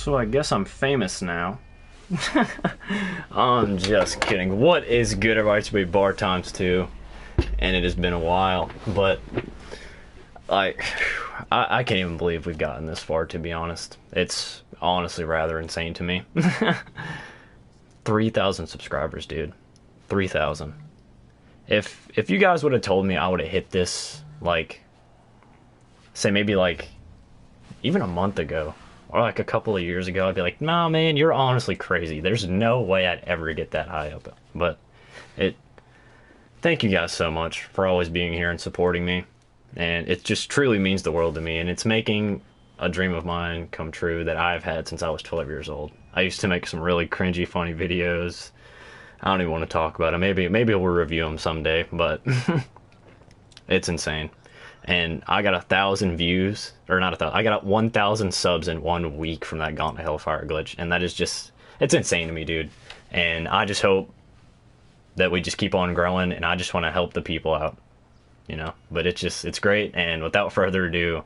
So I guess I'm famous now. I'm just kidding. What is good, everybody? It's be Bar Times 2, and it has been a while, but like, I can't even believe we've gotten this far, to be honest. It's honestly rather insane to me. 3,000 subscribers, dude. 3,000. If you guys would have told me I would have hit this, like, say maybe like even a month ago or like a couple of years ago, I'd be like, nah, man, you're honestly crazy. There's no way I'd ever get that high up. But thank you guys so much for always being here and supporting me. And it just truly means the world to me. And it's making a dream of mine come true that I've had since I was 12 years old. I used to make some really cringy, funny videos. I don't even want to talk about them. Maybe we'll review them someday, but it's insane. And I got 1,000 views, or not 1,000, I got 1,000 subs in 1 week from that Gauntlet Hellfire glitch. And that is just, it's insane to me, dude. And I just hope that we just keep on growing, and I just want to help the people out, you know? But it's great, and without further ado,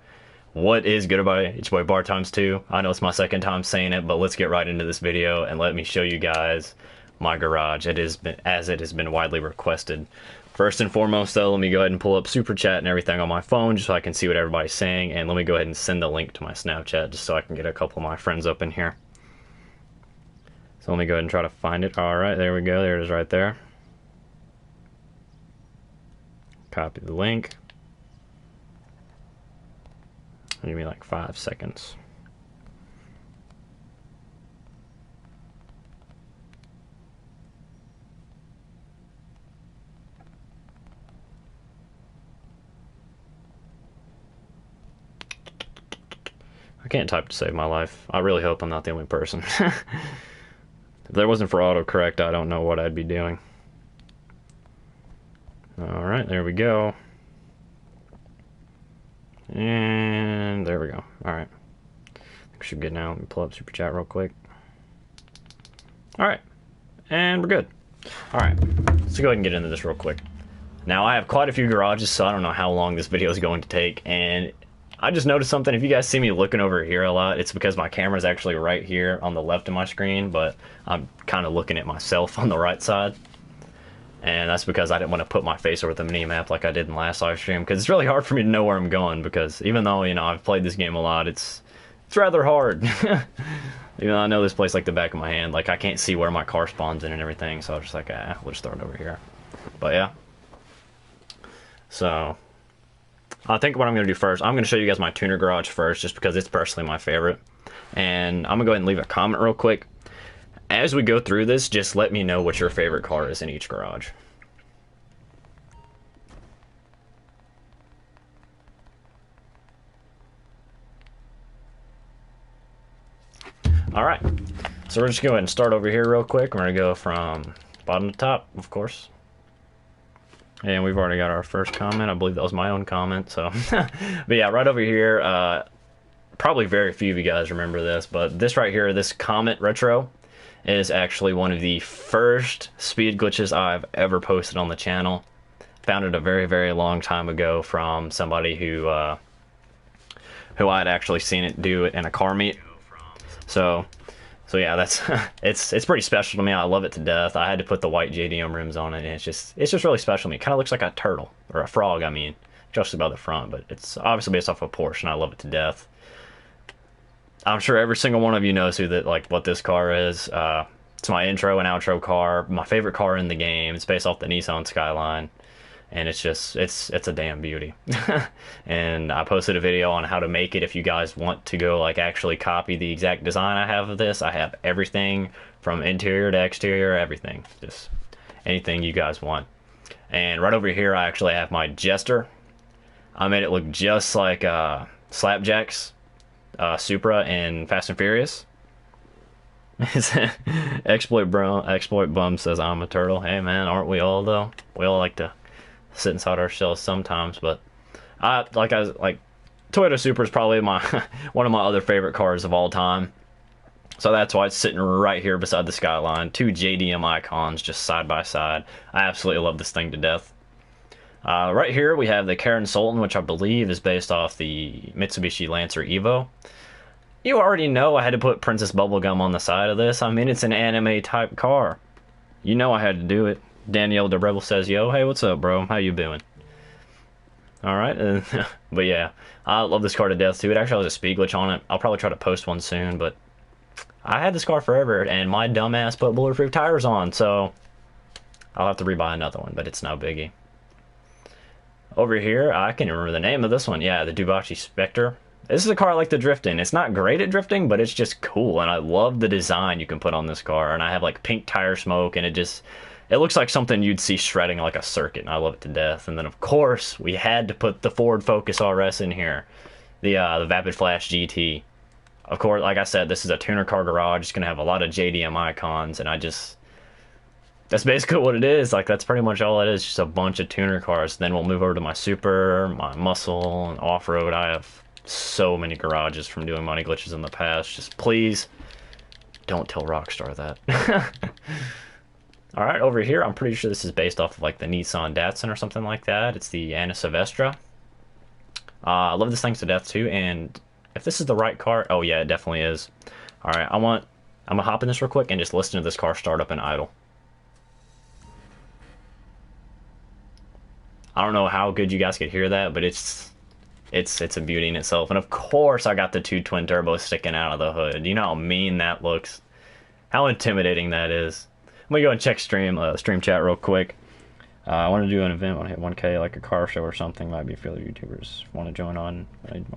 what is good, everybody? It's your boy Bar Times 2. I know it's my second time saying it, but let's get right into this video, and let me show you guys my garage. As it has been widely requested. First and foremost, though, let me go ahead and pull up Super Chat and everything on my phone just so I can see what everybody's saying, and let me go ahead and send the link to my Snapchat just so I can get a couple of my friends up in here. So let me go ahead and try to find it. Alright, there we go. There it is right there. Copy the link. Give me like 5 seconds. I can't type to save my life. I really hope I'm not the only person. If there wasn't for autocorrect, I don't know what I'd be doing. Alright, there we go. And there we go. Alright. I think we should get now. Let me pull up Super Chat real quick. Alright. And we're good. Alright. Let's go ahead and get into this real quick. Now, I have quite a few garages, so I don't know how long this video is going to take, and I just noticed something. If you guys see me looking over here a lot, it's because my camera's actually right here on the left of my screen, but I'm kind of looking at myself on the right side. And that's because I didn't want to put my face over the mini-map like I did in the last live stream, because it's really hard for me to know where I'm going, because even though, you know, I've played this game a lot, it's rather hard. Even though I know this place like the back of my hand, like I can't see where my car spawns in and everything, so I was just like, we'll just throw it over here. But yeah. So I think what I'm going to do first, I'm going to show you guys my tuner garage first, just because it's personally my favorite. And I'm going to go ahead and leave a comment real quick. As we go through this, just let me know what your favorite car is in each garage. Alright, so we're just going to go ahead and start over here real quick. We're going to go from bottom to top, of course. And we've already got our first comment. I believe that was my own comment, so. But yeah, right over here, probably very few of you guys remember this, but this right here, this Comet Retro, is actually one of the first speed glitches I've ever posted on the channel. Found it a very, very long time ago from somebody who I had actually seen it do it in a car meet. So yeah, that's it's pretty special to me. I love it to death. I had to put the white JDM rims on it, and it's just really special to me. It kind of looks like a turtle or a frog. I mean, just about the front, but it's obviously based off a Porsche, and I love it to death. I'm sure every single one of you knows what this car is. It's my intro and outro car. My favorite car in the game. It's based off the Nissan Skyline, and it's a damn beauty. And I posted a video on how to make it if you guys want to go like actually copy the exact design I have of this. I have everything from interior to exterior, everything. Just anything you guys want. And right over here I actually have my Jester. I made it look just like Slapjack's Supra in Fast and Furious. Exploit Bum says I'm a turtle. Hey man, aren't we all though? We all like to sit inside our shells sometimes, but Toyota Supra is probably my one of my other favorite cars of all time. So that's why it's sitting right here beside the Skyline. 2 JDM icons just side by side. I absolutely love this thing to death. Right here we have the Karin Sultan, which I believe is based off the Mitsubishi Lancer Evo. You already know I had to put Princess Bubblegum on the side of this. I mean, it's an anime type car. You know I had to do it. Danielle the Rebel says, yo, hey, what's up, bro? How you doing? Alright, but yeah, I love this car to death too. It actually has a speed glitch on it. I'll probably try to post one soon, but I had this car forever, and my dumbass put bulletproof tires on, so I'll have to rebuy another one, but it's no biggie. Over here, I can't remember the name of this one. Yeah, the Dubachi Spectre. This is a car I like to drift in. It's not great at drifting, but it's just cool, and I love the design you can put on this car. And I have like pink tire smoke, and it looks like something you'd see shredding like a circuit, and I love it to death. And then of course we had to put the Ford Focus RS in here, the Vapid Flash GT. Of course, like I said, this is a tuner car garage. It's gonna have a lot of JDM icons, and that's basically what it is. Like, that's pretty much all it is, just a bunch of tuner cars. Then we'll move over to my Super, my Muscle, and off-road. I have so many garages from doing money glitches in the past. Just please don't tell Rockstar that. Alright, over here, I'm pretty sure this is based off of like the Nissan Datsun or something like that. It's the Anna Silvestra. I love this thing to death too, and if this is the right car, oh yeah, it definitely is. Alright, I'm gonna hop in this real quick and just listen to this car start up and idle. I don't know how good you guys could hear that, but it's a beauty in itself. And of course I got the two twin turbos sticking out of the hood. You know how mean that looks? How intimidating that is. I'm gonna go and check stream chat real quick. I want to do an event. I want to hit 1K, like a car show or something. Might be a few other YouTubers want to join on.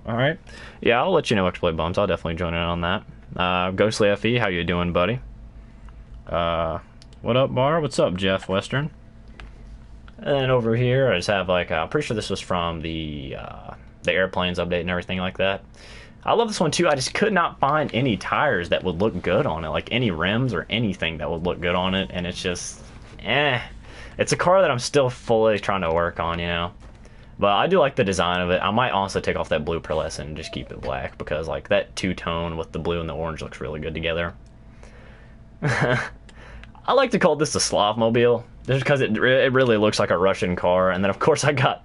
Alright. Yeah, I'll let you know, Exploit Bums. I'll definitely join in on that. Ghostly FE, how you doing, buddy? What up, Bar? What's up, Jeff Western? And over here, I just have like, I'm pretty sure this was from the airplanes update and everything like that. I love this one too. I just could not find any tires that would look good on it, like any rims or anything that would look good on it, and it's just, It's a car that I'm still fully trying to work on, you know. But I do like the design of it. I might also take off that blue pearlescent and just keep it black, because like that two-tone with the blue and the orange looks really good together. I like to call this the Slavmobile, just because it really looks like a Russian car. And then of course I got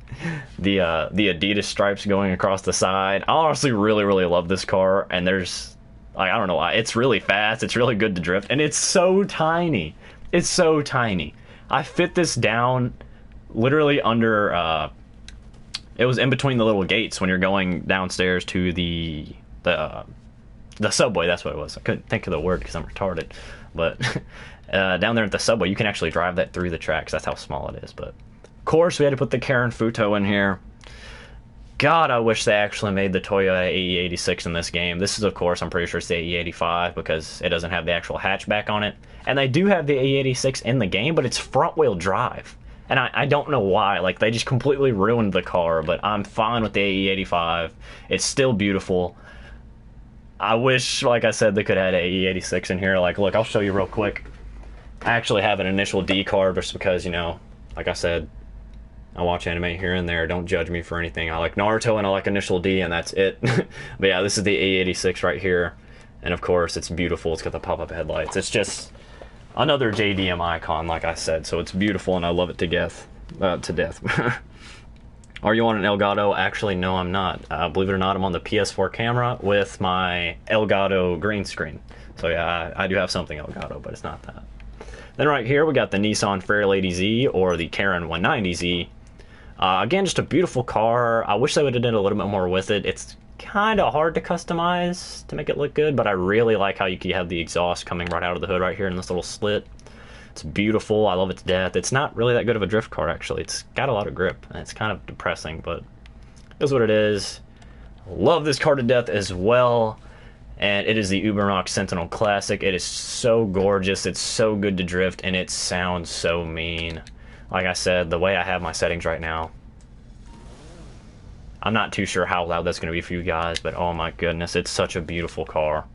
the Adidas stripes going across the side. I honestly really love this car, and there's, like, I don't know why. It's really fast, it's really good to drift, and it's so tiny. It's so tiny. I fit this down literally under, it was in between the little gates when you're going downstairs to the subway. That's what it was. I couldn't think of the word because I'm retarded. But down there at the subway, you can actually drive that through the tracks. That's how small it is. But of course, we had to put the Karen Futo in here. God, I wish they actually made the Toyota AE86 in this game. This is, of course, I'm pretty sure it's the AE85 because it doesn't have the actual hatchback on it. And they do have the AE86 in the game, but it's front-wheel drive. And I don't know why. Like, they just completely ruined the car, but I'm fine with the AE85. It's still beautiful. I wish, like I said, they could add AE86 in here. Like, look, I'll show you real quick. I actually have an initial D card just because, you know, like I said, I watch anime here and there. Don't judge me for anything. I like Naruto and I like Initial D, and that's it. But yeah, this is the AE86 right here. And of course, it's beautiful. It's got the pop-up headlights. It's just another JDM icon, like I said. So it's beautiful, and I love it to death. Are you on an Elgato? Actually, no, I'm not. Believe it or not, I'm on the PS4 camera with my Elgato green screen. So yeah, I do have something Elgato, but it's not that. Then right here, we got the Nissan Fairlady Z, or the Karen 190Z. Again, just a beautiful car. I wish they would have done a little bit more with it. It's kind of hard to customize to make it look good, but I really like how you can have the exhaust coming right out of the hood right here in this little slit. It's beautiful. I love it to death. It's not really that good of a drift car, actually. It's got a lot of grip, and it's kind of depressing, but it is what it is. Love this car to death as well, and it is the Ubermax Sentinel Classic. It is so gorgeous. It's so good to drift, and it sounds so mean. Like I said, the way I have my settings right now, I'm not too sure how loud that's going to be for you guys, but oh my goodness, it's such a beautiful car.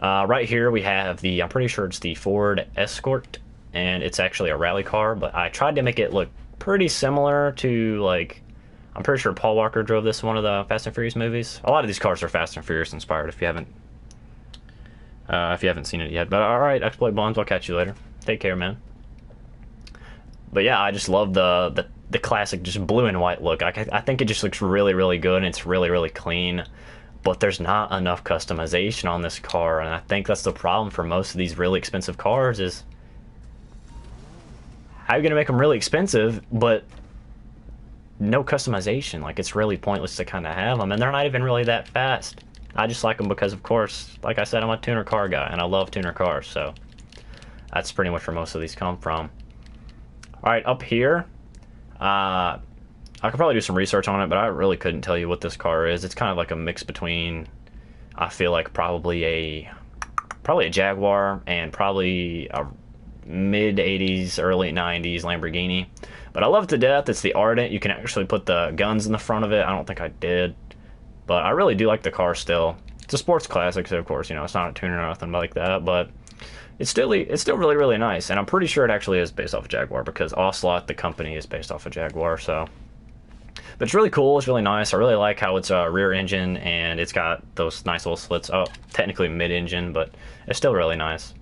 Right here we have the, I'm pretty sure it's the Ford Escort, and it's actually a rally car, but I tried to make it look pretty similar to, like, I'm pretty sure Paul Walker drove this in one of the Fast and Furious movies. A lot of these cars are Fast and Furious inspired if you haven't seen it yet. But alright, Exploit Bonds, I'll catch you later. Take care, man. But yeah, I just love the classic just blue and white look. I think it just looks really good, and it's really clean. but there's not enough customization on this car, and I think that's the problem for most of these really expensive cars is how are you going to make them really expensive, but no customization? Like, it's really pointless to kind of have them, and they're not even really that fast. I just like them because, of course, like I said, I'm a tuner car guy, and I love tuner cars, so that's pretty much where most of these come from. Alright, up here, I could probably do some research on it, but I really couldn't tell you what this car is. It's kind of like a mix between, I feel like, probably a Jaguar and probably a mid-80s, early 90s Lamborghini. But I love it to death. It's the Ardent. You can actually put the guns in the front of it. I don't think I did, but I really do like the car still. It's a sports classic, so of course, you know, it's not a tuner or nothing like that, but it's still really, really nice. And I'm pretty sure it actually is based off of Jaguar, because Ocelot, the company, is based off of Jaguar, so. But it's really cool. It's really nice. I really like how it's a rear engine, and it's got those nice little slits. Oh, technically mid-engine, but it's still really nice.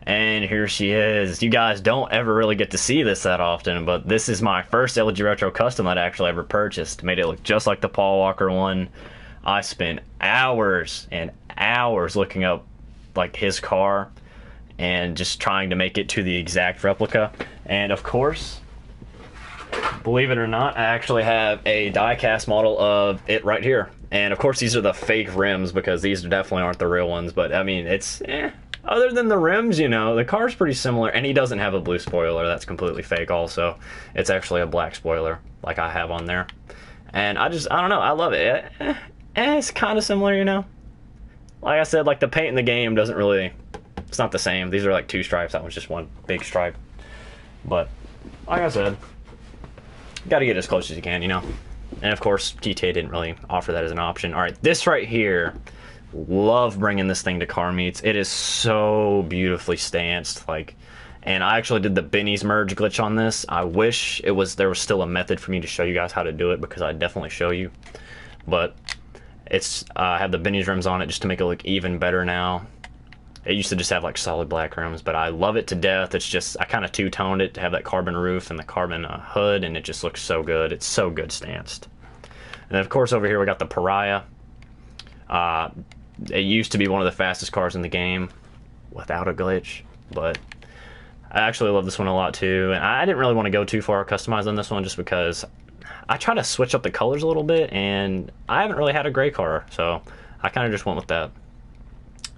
And here she is. You guys don't ever really get to see this that often, but this is my first LG Retro Custom that I actually ever purchased. Made it look just like the Paul Walker one. I spent hours and hours looking up like his car and just trying to make it to the exact replica. And of course, believe it or not, I actually have a die-cast model of it right here. And of course, these are the fake rims, because these definitely aren't the real ones. But I mean, it's other than the rims, you know, the car's pretty similar. And he doesn't have a blue spoiler. That's completely fake also. It's actually a black spoiler like I have on there. And I don't know, I love it. It's kind of similar, you know. Like I said, like the paint in the game doesn't really, it's not the same. These are like two stripes. That one's just one big stripe. But like I said, got to get as close as you can, you know. And of course, GTA didn't really offer that as an option. All right, this right here, love bringing this thing to car meets. It is so beautifully stanced, like, and I actually did the Benny's merge glitch on this. I wish there was still a method for me to show you guys how to do it, because I'd definitely show you. But it's I have the Benny's rims on it just to make it look even better now. It used to just have like solid black rims, but I love it to death. It's just, I kind of two-toned it to have that carbon roof and the carbon hood, and it just looks so good. It's so good stanced. And then of course over here we got the Pariah. It used to be one of the fastest cars in the game without a glitch, but I actually love this one a lot too. And I didn't really want to go too far customized on this one, just because I try to switch up the colors a little bit, and I haven't really had a gray car, so I kind of just went with that.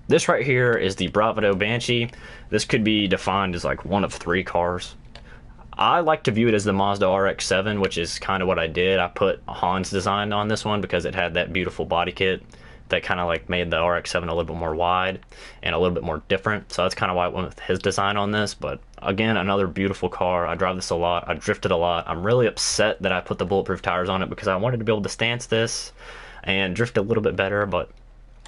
This right here is the Bravado Banshee. This could be defined as like one of three cars. I like to view it as the Mazda RX-7, which is kind of what I did. I put Hans design on this one because it had that beautiful body kit that kind of like made the RX-7 a little bit more wide and a little bit more different. So that's kind of why I went with his design on this. But again, another beautiful car. I drive this a lot. I drifted a lot. I'm really upset that I put the bulletproof tires on it, because I wanted to be able to stance this and drift a little bit better, but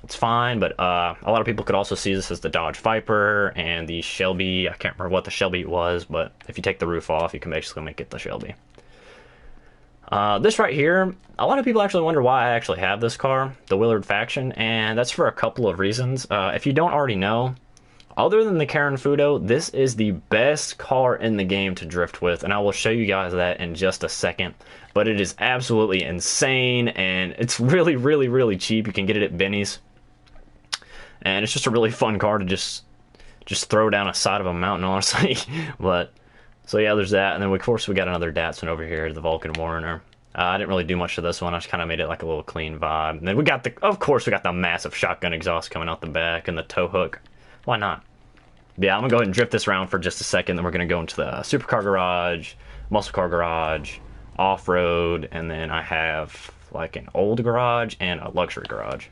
it's fine. But a lot of people could also see this as the Dodge Viper and the Shelby. I can't remember what the Shelby was, but if you take the roof off, you can basically make it the Shelby. This right here, a lot of people actually wonder why I actually have this car, the Willard Faction, and that's for a couple of reasons. If you don't already know, other than the Karen Fudo, this is the best car in the game to drift with, and I will show you guys that in just a second. But it is absolutely insane, and it's really, really, really cheap. You can get it at Benny's, and it's just a really fun car to just throw down a side of a mountain, honestly. But so yeah, there's that, and then of course we got another Datsun over here, the Vulcan Warner. I didn't really do much to this one. I just kind of made it like a little clean vibe. And then we got of course we got the massive shotgun exhaust coming out the back and the tow hook. Why not? But yeah, I'm gonna go ahead and drift this around for just a second. Then we're gonna go into the supercar garage, muscle car garage, off-road, and then I have like an old garage and a luxury garage.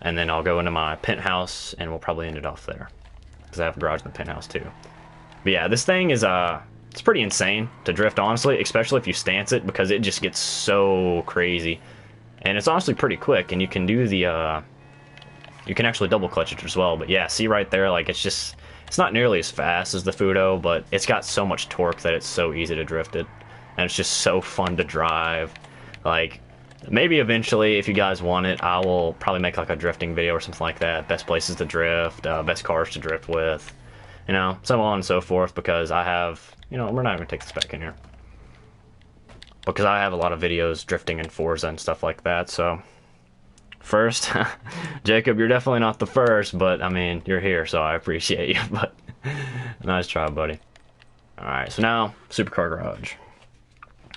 And then I'll go into my penthouse, and we'll probably end it off there, because I have a garage in the penthouse too. But yeah, this thing is it's pretty insane to drift, honestly, especially if you stance it, because it just gets so crazy. And it's honestly pretty quick, and you can do the you can actually double clutch it as well. But yeah, see right there, like it's not nearly as fast as the Fudo, but it's got so much torque that it's so easy to drift it, and it's just so fun to drive. Like, maybe eventually, if you guys want it, I will probably make like a drifting video or something like that. Best places to drift, best cars to drift with, you know, so on and so forth, because I have, you know, we're not going to take this back in here, because I have a lot of videos drifting in Forza and stuff like that, so First, Jacob, you're definitely not the first, but I mean, you're here, so I appreciate you. But nice try, buddy. Alright, so now, Supercar Garage.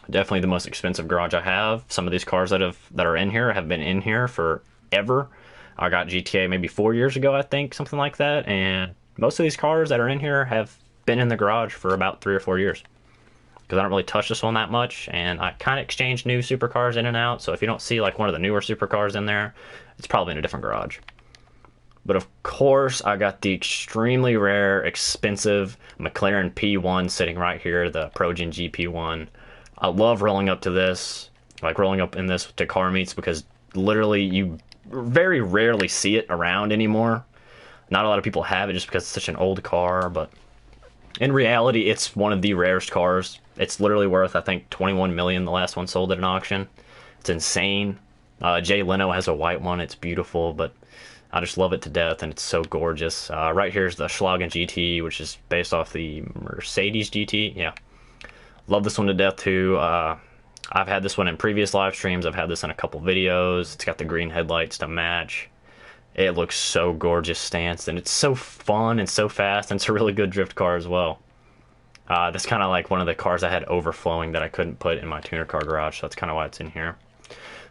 Definitely the most expensive garage I have. Some of these cars that are in here have been in here forever. I got GTA maybe 4 years ago, I think, something like that. And most of these cars that are in here have been in the garage for about 3 or 4 years. Because I don't really touch this one that much, and I kind of exchange new supercars in and out. So if you don't see like one of the newer supercars in there, it's probably in a different garage. But of course, I got the extremely rare, expensive McLaren P1 sitting right here, the ProGen GP1. I love rolling up to this, like rolling up in this to car meets, because literally you very rarely see it around anymore. Not a lot of people have it just because it's such an old car, but in reality, it's one of the rarest cars. It's literally worth, I think, 21 million. The last one sold at an auction. It's insane. Jay Leno has a white one. It's beautiful, but I just love it to death, and it's so gorgeous. Right here's the Schlagen GT, which is based off the Mercedes GT. Yeah, love this one to death too. I've had this one in previous live streams. I've had this in a couple videos. It's got the green headlights to match. It looks so gorgeous stanced, and it's so fun and so fast, and it's a really good drift car as well. That's kind of like one of the cars I had overflowing that I couldn't put in my tuner car garage, so that's kind of why it's in here.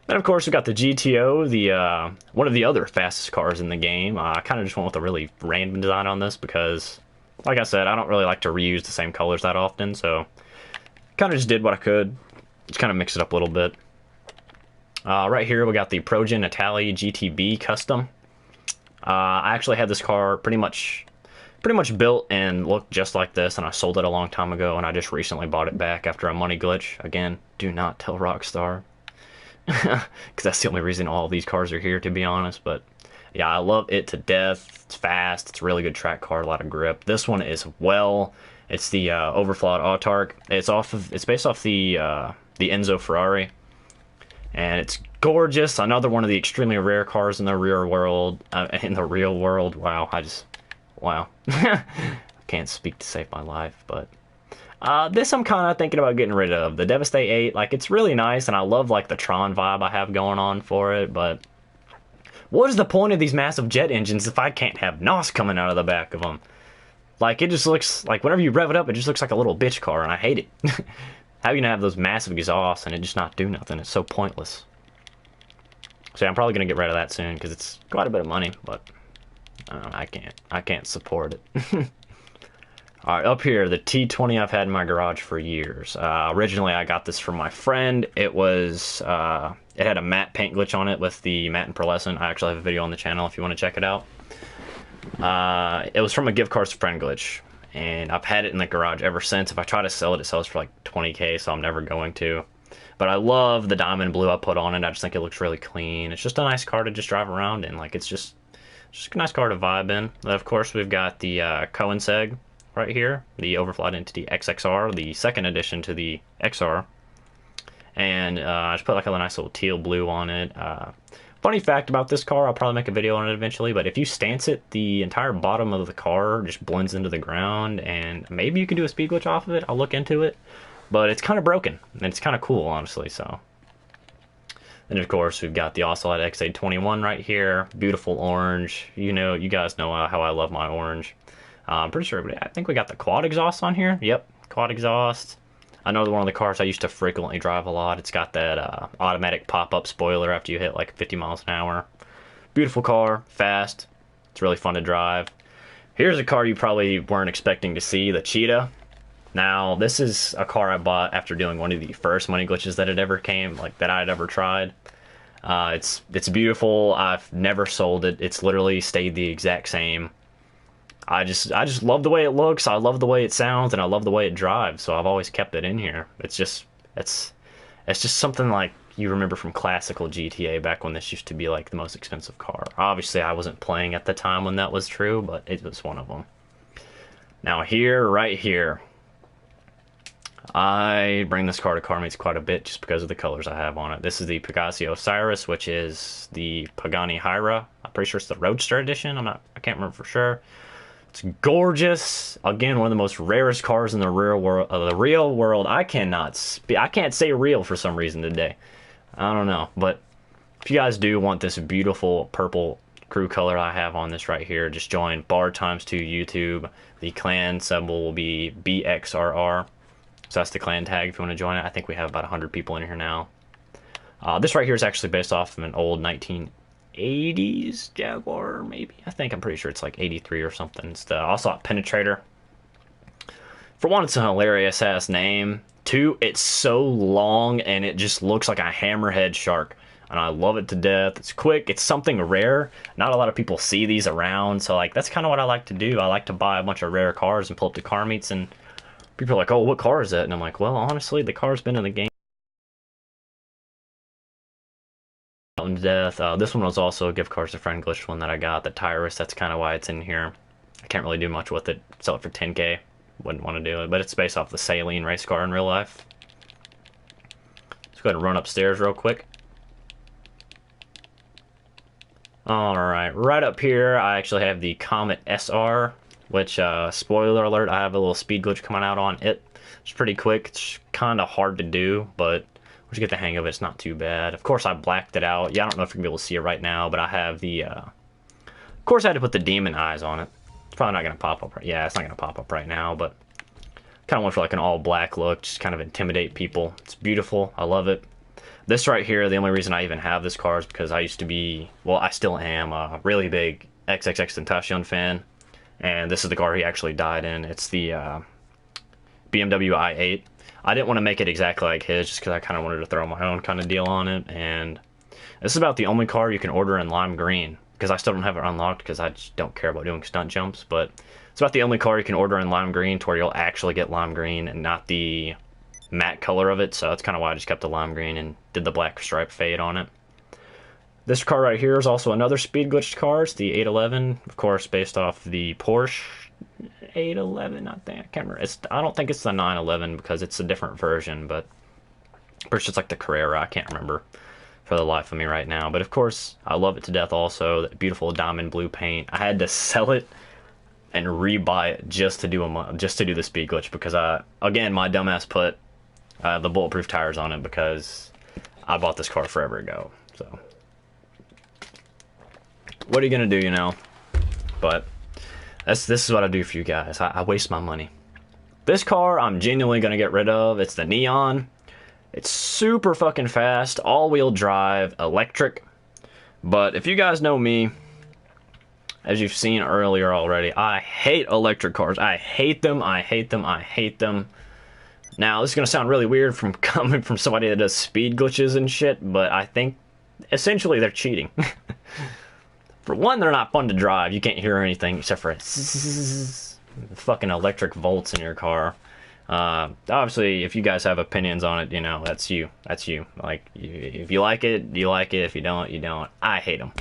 Then, of course, we got the GTO, the one of the other fastest cars in the game. I kind of just went with a really random design on this because, like I said, I don't really like to reuse the same colors that often, so kind of just did what I could. Just kind of mix it up a little bit. Right here, we got the ProGen Italia GTB Custom. I actually had this car pretty much built and looked just like this, and I sold it a long time ago, and I just recently bought it back after a money glitch. Again, do not tell Rockstar, because that's the only reason all of these cars are here, to be honest. But yeah, I love it to death. It's fast. It's a really good track car, a lot of grip. This one is it's the overflawed Autark. It's based off the Enzo Ferrari, and it's gorgeous. Another one of the extremely rare cars in the real world. Wow. Can't speak to save my life, but this I'm kind of thinking about getting rid of. The Devastate 8, like, it's really nice, and I love like the Tron vibe I have going on for it, but what is the point of these massive jet engines if I can't have NOS coming out of the back of them? Like, it just looks like whenever you rev it up, it just looks like a little bitch car, and I hate it. How are you gonna have those massive exhausts and it just not do nothing? It's so pointless. So yeah, I'm probably gonna get rid of that soon because it's quite a bit of money, but I can't support it. All right, up here, the T20 I've had in my garage for years. Originally, I got this from my friend. It had a matte paint glitch on it with the matte and pearlescent. I actually have a video on the channel if you want to check it out. It was from a gift cards to friend glitch, and I've had it in the garage ever since. If I try to sell it, it sells for like 20K, so I'm never going to. But I love the diamond blue I put on it. I just think it looks really clean. It's just a nice car to just drive around in. Like, it's just a nice car to vibe in. And of course, we've got the Koenigsegg right here, the Overflawed Entity XXR, the second addition to the XR. And I just put like a nice little teal blue on it. Funny fact about this car, I'll probably make a video on it eventually, but if you stance it, the entire bottom of the car just blends into the ground, and maybe you can do a speed glitch off of it. I'll look into it. But it's kind of broken, and it's kind of cool, honestly, so. And of course, we've got the Ocelot XA21 right here. Beautiful orange. You guys know how I love my orange. I'm pretty sure, I think we got the quad exhaust on here. Yep, quad exhaust. Another one of the cars I used to frequently drive a lot. It's got that automatic pop-up spoiler after you hit like 50 miles an hour. Beautiful car, fast. It's really fun to drive. Here's a car you probably weren't expecting to see, the Cheetah. Now, this is a car I bought after doing one of the first money glitches that had ever came, like that I'd ever tried. It's beautiful. I've never sold it. It's literally stayed the exact same. I just love the way it looks. I love the way it sounds, and I love the way it drives. So I've always kept it in here. It's just something like you remember from classical GTA back when this used to be like the most expensive car. Obviously, I wasn't playing at the time when that was true, but it was one of them. Now right here. I bring this car to car meets quite a bit just because of the colors I have on it. This is the Pegasio Osiris, which is the Pagani Hyra. I'm pretty sure it's the Roadster edition. I can't remember for sure. It's gorgeous. Again, one of the most rarest cars in the real world. I can't say real for some reason today. I don't know, but if you guys do want this beautiful purple crew color I have on this right here, just join bar times 2 YouTube. The clan symbol will be BXRR. So that's the clan tag if you want to join it. I think we have about 100 people in here now. This right here is actually based off of an old 1980s Jaguar, maybe. I'm pretty sure it's like 83 or something. It's the Ocelot Penetrator. For one, it's a hilarious ass name. Two, it's so long and it just looks like a hammerhead shark. And I love it to death. It's quick. It's something rare. Not a lot of people see these around. So like that's kind of what I like to do. I like to buy a bunch of rare cars and pull up to car meets, and people are like, "Oh, what car is that?" And I'm like, "Well, honestly, the car's been in the game to death." This one was also a gift card to friend glitched one that I got. The Tyrus. That's kind of why it's in here. I can't really do much with it. Sell it for 10K. Wouldn't want to do it, but it's based off the Saline race car in real life. Let's go ahead and run upstairs real quick. Alright, right up here I actually have the Comet SR, which, spoiler alert, I have a little speed glitch coming out on it. It's pretty quick. It's kind of hard to do, but once you get the hang of it, it's not too bad. Of course, I blacked it out. Yeah, I don't know if you're going to be able to see it right now, but I have the, of course I had to put the demon eyes on it. It's probably not going to pop up. Yeah, it's not going to pop up right now, but kind of went for like an all black look, just kind of intimidate people. It's beautiful. I love it. This right here, the only reason I even have this car is because I used to be, well, I still am a really big XXXTentacion fan, and this is the car he actually died in. It's the BMW i8. I didn't want to make it exactly like his just because I kind of wanted to throw my own kind of deal on it, and this is about the only car you can order in lime green, because I still don't have it unlocked because I just don't care about doing stunt jumps, but it's about the only car you can order in lime green to where you'll actually get lime green and not the matte color of it, so that's kind of why I just kept the lime green and did the black stripe fade on it. This car right here is also another speed glitched car. It's the 811, of course, based off the Porsche 811. I can't remember. I don't think it's the 911 because it's a different version, but it's just like the Carrera. I can't remember for the life of me right now. But of course, I love it to death. Also, that beautiful diamond blue paint. I had to sell it and rebuy it just to do the speed glitch because again, my dumbass put the bulletproof tires on it because I bought this car forever ago. So what are you gonna do, you know? But this is what I do for you guys. I waste my money. This car I'm genuinely gonna get rid of. It's the Neon. It's super fucking fast, all-wheel drive, electric. But if you guys know me, as you've seen earlier already, I hate electric cars. I hate them. I hate them. I hate them. Now, this is going to sound really weird from coming from somebody that does speed glitches and shit, but I think essentially they're cheating. For one, they're not fun to drive. You can't hear anything except for fucking electric volts in your car. Obviously, if you guys have opinions on it, you know, that's you. That's you. Like, if you like it, you like it. If you don't, you don't. I hate them.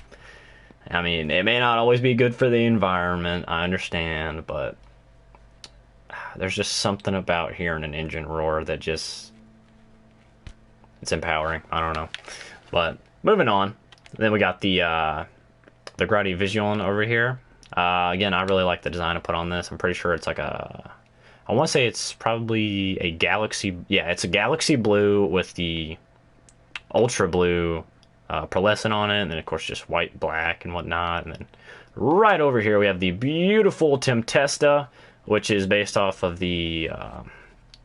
I mean, it may not always be good for the environment. I understand, but there's just something about hearing an engine roar that just, it's empowering. I don't know. But moving on. Then we got the Grotti Vision over here. Again, I really like the design I put on this. I'm pretty sure it's like I want to say it's probably a galaxy. Yeah, it's a galaxy blue with the ultra blue pearlescent on it, and then of course just white, black, and whatnot. And then right over here we have the beautiful Tempesta, which is based off of the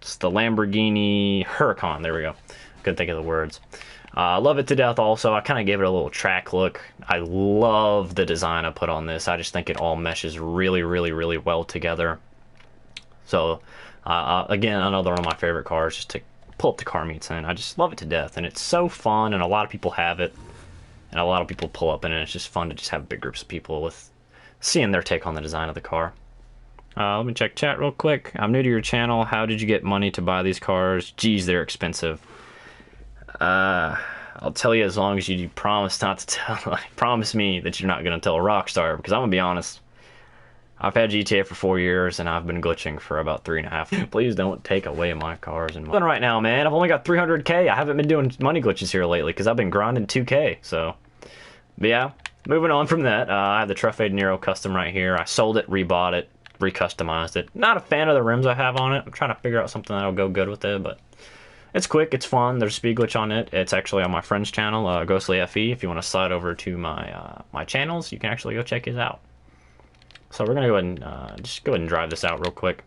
it's the Lamborghini Huracan. There we go. Couldn't think of the words. I love it to death. Also, I kind of gave it a little track look. I love the design I put on this. I just think it all meshes really, really, really well together. So, again, another one of my favorite cars just to pull up the car meets in. I just love it to death, and it's so fun, and a lot of people have it, and a lot of people pull up in it, and it's just fun to just have big groups of people with seeing their take on the design of the car. Let me check chat real quick. I'm new to your channel. How did you get money to buy these cars? Geez, they're expensive. I'll tell you as long as you promise not to tell. Like, promise me that you're not going to tell a Rockstar, because I'm going to be honest. I've had GTA for 4 years, and I've been glitching for about 3.5. Please don't take away my cars and right now, man. I've only got 300K. I haven't been doing money glitches here lately, because I've been grinding 2K, so. But yeah, moving on from that, I have the Truffade Nero Custom right here. I sold it, rebought it, recustomized it. Not a fan of the rims I have on it. I'm trying to figure out something that'll go good with it, but It's quick, it's fun. There's a speed glitch on it. It's actually on my friend's channel, Ghostly FE. If you want to slide over to my channels, you can actually go check his out. So we're gonna go ahead and just go ahead and drive this out real quick,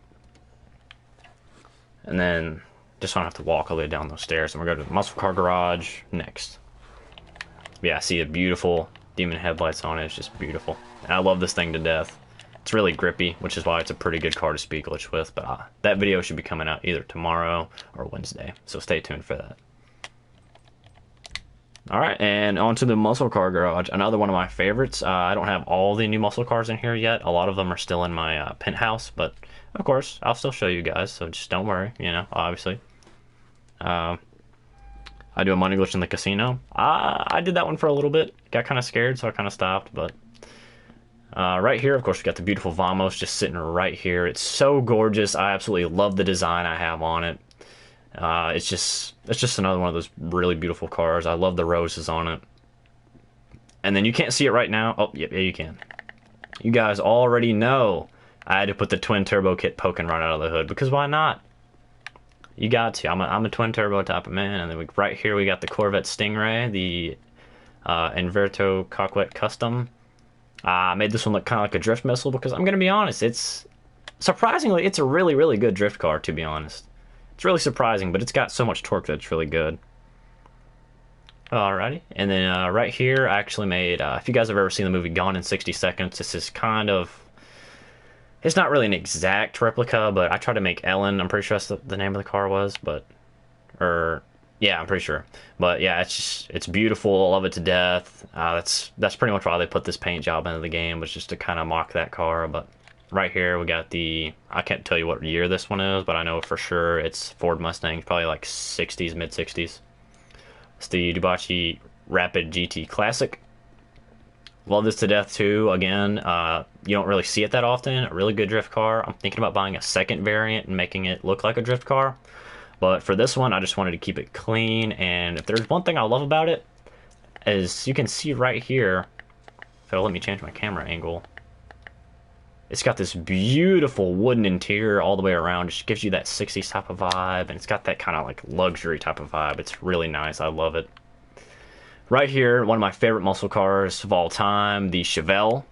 and then just don't have to walk all the way down those stairs. And we're going to the muscle car garage next. Yeah, I see a beautiful demon headlights on it. It's just beautiful, and I love this thing to death. It's really grippy, which is why it's a pretty good car to speed glitch with, but that video should be coming out either tomorrow or Wednesday, so stay tuned for that. Alright, and on to the muscle car garage, another one of my favorites. I don't have all the new muscle cars in here yet. A lot of them are still in my penthouse, but of course, I'll still show you guys, so just don't worry, you know, obviously. I do a money glitch in the casino. I did that one for a little bit, got kind of scared, so I kind of stopped, but... right here, of course, we got the beautiful Vamos just sitting right here. It's so gorgeous. I absolutely love the design I have on it. It's just another one of those really beautiful cars. I love the roses on it. And then you can't see it right now. Oh, yeah, you can. You guys already know I had to put the twin turbo kit poking right out of the hood, because why not? You got to. I'm a twin turbo type of man. And then right here we got the Corvette Stingray, the Inverto Coquette Custom. I made this one look kind of like a drift missile because I'm going to be honest, surprisingly, it's a really, really good drift car, to be honest. It's really surprising, but it's got so much torque that it's really good. Alrighty, and then right here, I actually made, if you guys have ever seen the movie Gone in 60 Seconds, this is kind of, it's not really an exact replica, but I tried to make Ellen, I'm pretty sure that's the name of the car was, yeah, I'm pretty sure. But yeah, it's beautiful. I love it to death. That's pretty much why they put this paint job into the game, was just to kind of mock that car. But right here we got I can't tell you what year this one is, but I know for sure it's Ford Mustang, probably like 60s, mid 60s. It's the Dubachi Rapid GT Classic. Love this to death too. Again, you don't really see it that often. A really good drift car. I'm thinking about buying a second variant and making it look like a drift car. But for this one, I just wanted to keep it clean, and if there's one thing I love about it, is you can see right here, if it'll let me change my camera angle, it's got this beautiful wooden interior all the way around. It just gives you that 60s type of vibe, and it's got that kind of like luxury type of vibe. It's really nice. I love it. Right here, one of my favorite muscle cars of all time, the Chevelle,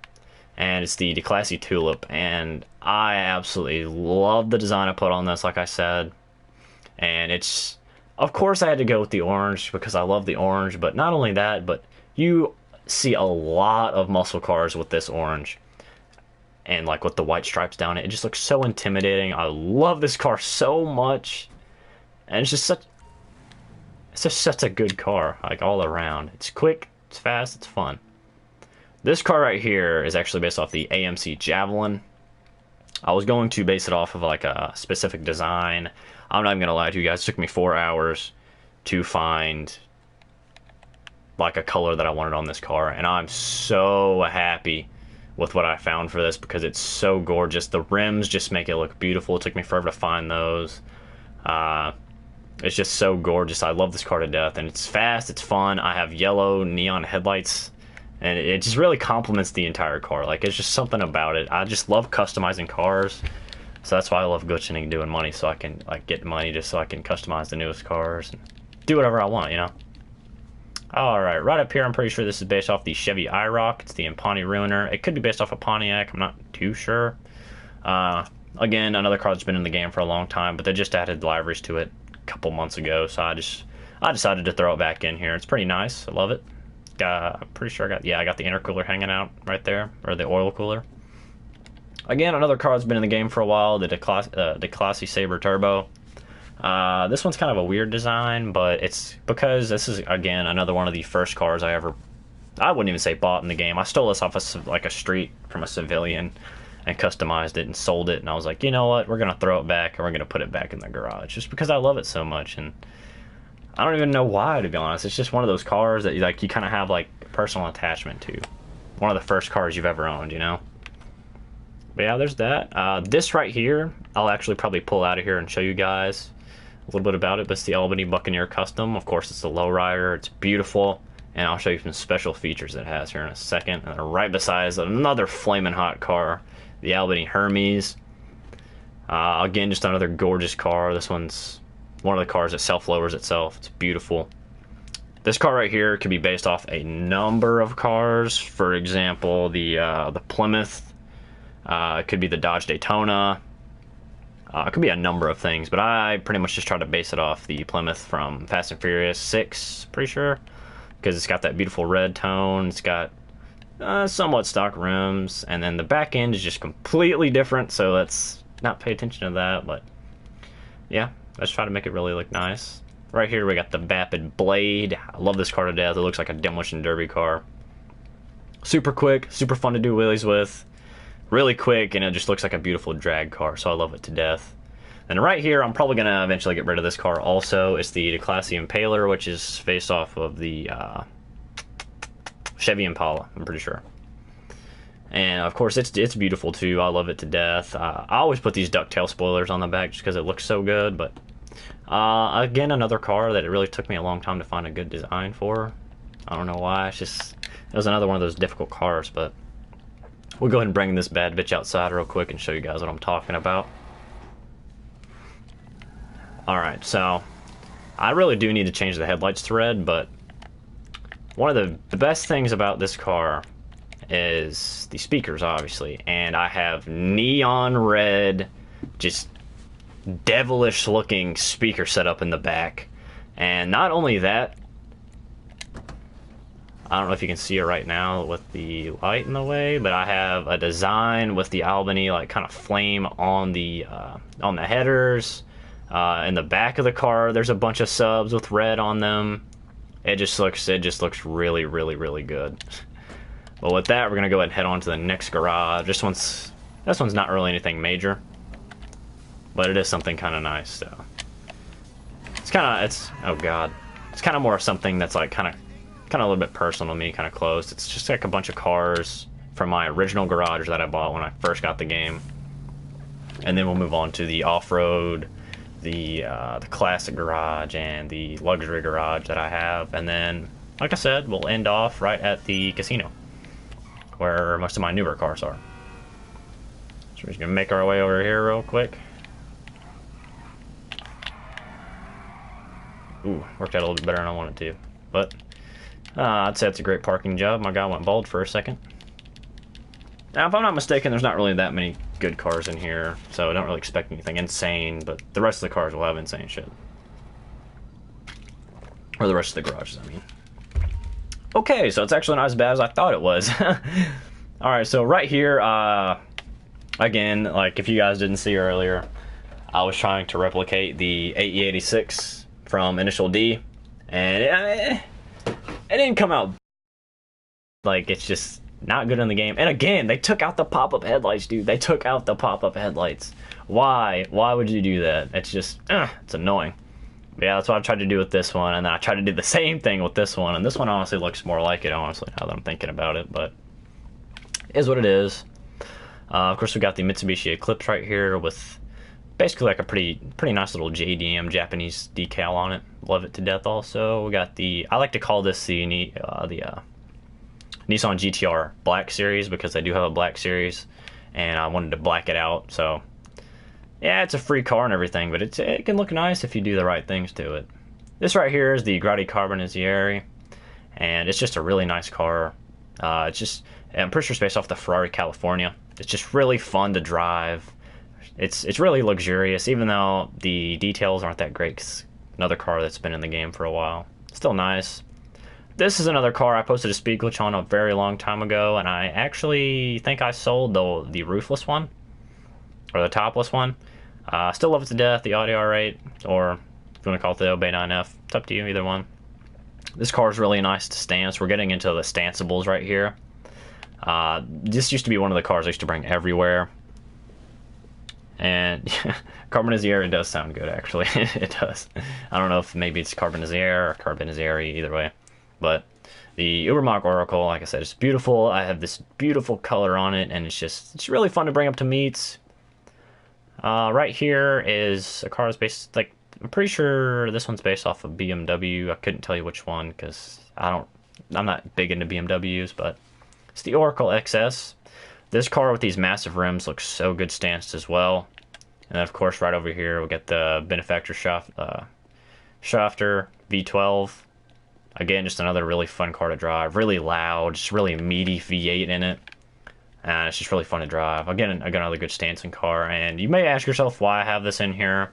and it's the Declasse Tulip, and I absolutely love the design I put on this, like I said. And it's, of course I had to go with the orange because I love the orange, but not only that, but you see a lot of muscle cars with this orange and like with the white stripes down it. It just looks so intimidating. I love this car so much, and it's just such a good car, like all around. It's quick, it's fast, it's fun. This car right here is actually based off the AMC Javelin. I was going to base it off of like a specific design. I'm not even gonna lie to you guys, it took me 4 hours to find like a color that I wanted on this car, and I'm so happy with what I found for this because it's so gorgeous. The rims just make it look beautiful. It took me forever to find those. It's just so gorgeous. I love this car to death, and it's fast, it's fun. I have yellow neon headlights, and it just really complements the entire car. Like, it's just something about it. I just love customizing cars. So that's why I love glitching and doing money, so I can like get money just so I can customize the newest cars and do whatever I want, you know. Alright, right up here, I'm pretty sure this is based off the Chevy IROC. It's the Impani Ruiner. It could be based off a Pontiac, I'm not too sure. Again, another car that's been in the game for a long time, but they just added liveries to it a couple months ago, so I decided to throw it back in here. It's pretty nice, I love it. I'm pretty sure I got the intercooler hanging out right there, or the oil cooler. Again, another car that's been in the game for a while, the Declasse Sabre Turbo. This one's kind of a weird design, but it's because this is, again, another one of the first cars I wouldn't even say bought in the game. I stole this off a street from a civilian and customized it and sold it, and I was like, you know what, we're going to throw it back and we're going to put it back in the garage just because I love it so much. And I don't even know why, to be honest. It's just one of those cars that you kind of have like personal attachment to. One of the first cars you've ever owned, you know? But yeah, there's that. This right here, I'll actually probably pull out of here and show you guys a little bit about it, but it's the Albany Buccaneer Custom. Of course, it's the lowrider. It's beautiful, and I'll show you some special features it has here in a second. And then right beside is another flaming hot car, the Albany Hermes. Again, just another gorgeous car. This one's one of the cars that self-lowers itself. It's beautiful. This car right here could be based off a number of cars. For example, the Plymouth. It could be the Dodge Daytona. It could be a number of things, but I pretty much just try to base it off the Plymouth from Fast and Furious 6, pretty sure. Because it's got that beautiful red tone. It's got somewhat stock rims, and then the back end is just completely different, so let's not pay attention to that. But yeah, let's try to make it really look nice. Right here we got the Vapid Blade. I love this car to death. It looks like a demolition derby car. Super quick, super fun to do wheelies with. Really quick, and it just looks like a beautiful drag car, so I love it to death. And right here, I'm probably going to eventually get rid of this car also. It's the Declasse Impaler, which is based off of the Chevy Impala, I'm pretty sure. And of course, it's beautiful too. I love it to death. I always put these ducktail spoilers on the back just because it looks so good. But again, another car that it really took me a long time to find a good design for. I don't know why. It was another one of those difficult cars, but we'll go ahead and bring this bad bitch outside real quick and show you guys what I'm talking about. Alright, so I really do need to change the headlights to red, but one of the best things about this car is the speakers, obviously. And I have neon red, just devilish looking speaker setup in the back. And not only that, I don't know if you can see it right now with the light in the way, but I have a design with the Albany like kind of flame on the headers. In the back of the car, there's a bunch of subs with red on them. It just looks really, really, really good. But with that, we're gonna go ahead and head on to the next garage. This one's not really anything major, but it is something kind of nice. So it's kind of more something that's like kind of a little bit personal to me, kind of close. It's just like a bunch of cars from my original garage that I bought when I first got the game, and then we'll move on to the off-road, the classic garage, and the luxury garage that I have, and then, like I said, we'll end off right at the casino, where most of my newer cars are. So we're just gonna make our way over here real quick. Ooh, worked out a little bit better than I wanted to, but I'd say it's a great parking job. My guy went bald for a second. Now, if I'm not mistaken, there's not really that many good cars in here, so I don't really expect anything insane, but the rest of the cars will have insane shit. Or the rest of the garages, I mean. Okay, so it's actually not as bad as I thought it was. Alright, so right here, again, like if you guys didn't see earlier, I was trying to replicate the AE86 from Initial D, and it didn't come out like, it's just not good in the game. And again, they took out the pop-up headlights, dude. They took out the pop-up headlights. Why would you do that? It's just it's annoying. But yeah, that's what I tried to do with this one, and then I tried to do the same thing with this one, and this one honestly looks more like it, honestly, now that I'm thinking about it, but it is what it is. Of course, we got the Mitsubishi Eclipse right here with basically like a pretty nice little JDM Japanese decal on it. Love it to death. Also, we got I like to call this the Nissan GTR Black Series, because they do have a Black Series, and I wanted to black it out. So yeah, it's a free car and everything, but it can look nice if you do the right things to it. This right here is the Grotti Carbonizziere, and it's just a really nice car. I'm pretty sure it's based off the Ferrari California. It's just really fun to drive. It's really luxurious, even though the details aren't that great. 'Cause another car that's been in the game for a while. Still nice. This is another car I posted a speed glitch on a very long time ago, and I actually think I sold the roofless one, or the topless one. Still love it to death, the Audi R8, or if you want to call it the Obey 9F. It's up to you, either one. This car is really nice to stance. We're getting into the stanceables right here. This used to be one of the cars I used to bring everywhere. And Carbonizziere does sound good, actually. It does. I don't know if maybe it's Carbonizziere or Carbonizziere, either way. But the Ubermacht Oracle, like I said, it's beautiful. I have this beautiful color on it, and it's really fun to bring up to meets. Right here is a car that's based, like, I'm pretty sure this one's based off of BMW. I couldn't tell you which one, because I'm not big into BMWs, but it's the Oracle XS. This car with these massive rims looks so good stanced as well. And then, of course, right over here, we'll get the benefactor Schafter V12. Again, just another really fun car to drive. Really loud, just really meaty V8 in it. And it's just really fun to drive. Again, another good Stanson car. And you may ask yourself why I have this in here.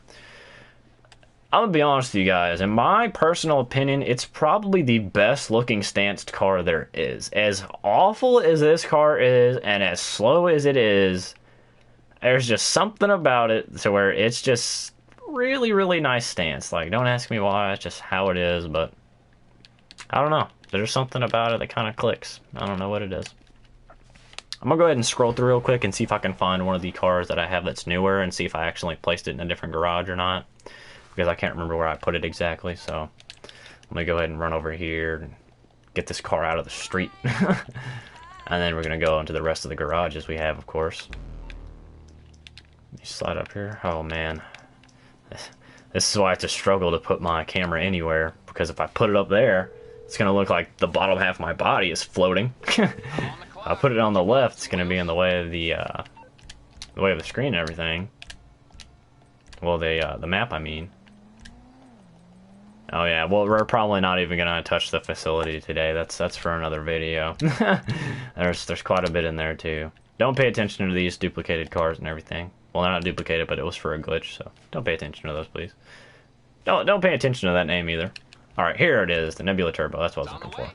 I'm gonna be honest with you guys. In my personal opinion, it's probably the best looking stanced car there is. As awful as this car is, and as slow as it is, there's just something about it to where it's just really, really nice stance. Like, don't ask me why, it's just how it is, but I don't know. There's something about it that kind of clicks. I don't know what it is. I'm gonna go ahead and scroll through real quick and see if I can find one of the cars that I have that's newer and see if I actually placed it in a different garage or not. Because I can't remember where I put it exactly, so I'm gonna go ahead and run over here and get this car out of the street. And then we're gonna go into the rest of the garages we have, of course. Let me slide up here. Oh man. This is why it's a struggle to put my camera anywhere, because if I put it up there, it's gonna look like the bottom half of my body is floating. I put it on the left, it's gonna be in the way of the screen and everything. Well, the map, I mean. Oh yeah, well, we're probably not even gonna touch the facility today. That's for another video. There's quite a bit in there too. Don't pay attention to these duplicated cars and everything. Well, they're not duplicated, but it was for a glitch, so don't pay attention to those, please. Don't pay attention to that name either. All right, here it is, the Nebula Turbo. That's what I was looking for.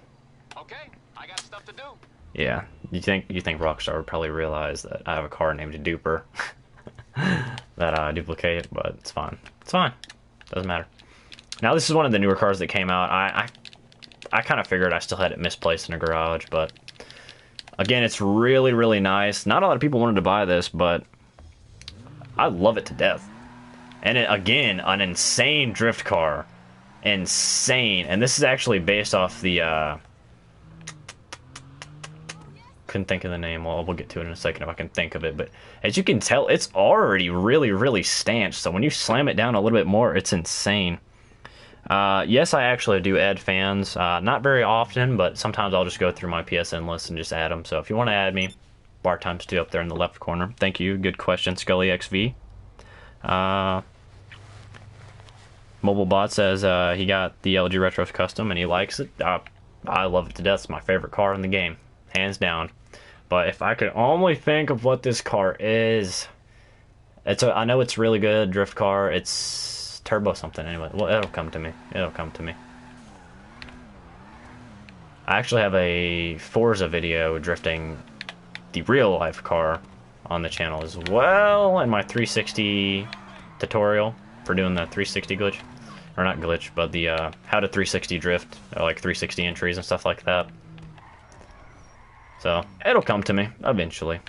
Okay, I got stuff to do. Yeah, you think Rockstar would probably realize that I have a car named Duper that I duplicate, but it's fine. It's fine. Doesn't matter. Now this is one of the newer cars that came out. I kind of figured I still had it misplaced in a garage, but again, it's really, really nice. Not a lot of people wanted to buy this, but I love it to death. And it, again, an insane drift car. Insane. And this is actually based off the couldn't think of the name. Well, we'll get to it in a second if I can think of it. But as you can tell, it's already really, really stanched. So when you slam it down a little bit more, it's insane. Yes, I actually do add fans. Not very often, but sometimes I'll just go through my PSN list and just add them. So if you want to add me, bar times 2 up there in the left corner. Thank you. Good question, Scully XV. MobileBot says he got the LG Retros Custom and he likes it. I love it to death. It's my favorite car in the game, hands down. But if I could only think of what this car is, I know it's really good drift car. It's turbo something anyway. Well, it'll come to me. It'll come to me. I actually have a Forza video drifting the real life car on the channel as well, in my 360 tutorial for doing the 360 glitch, or not glitch, but the how to 360 drift, like 360 entries and stuff like that. So it'll come to me eventually.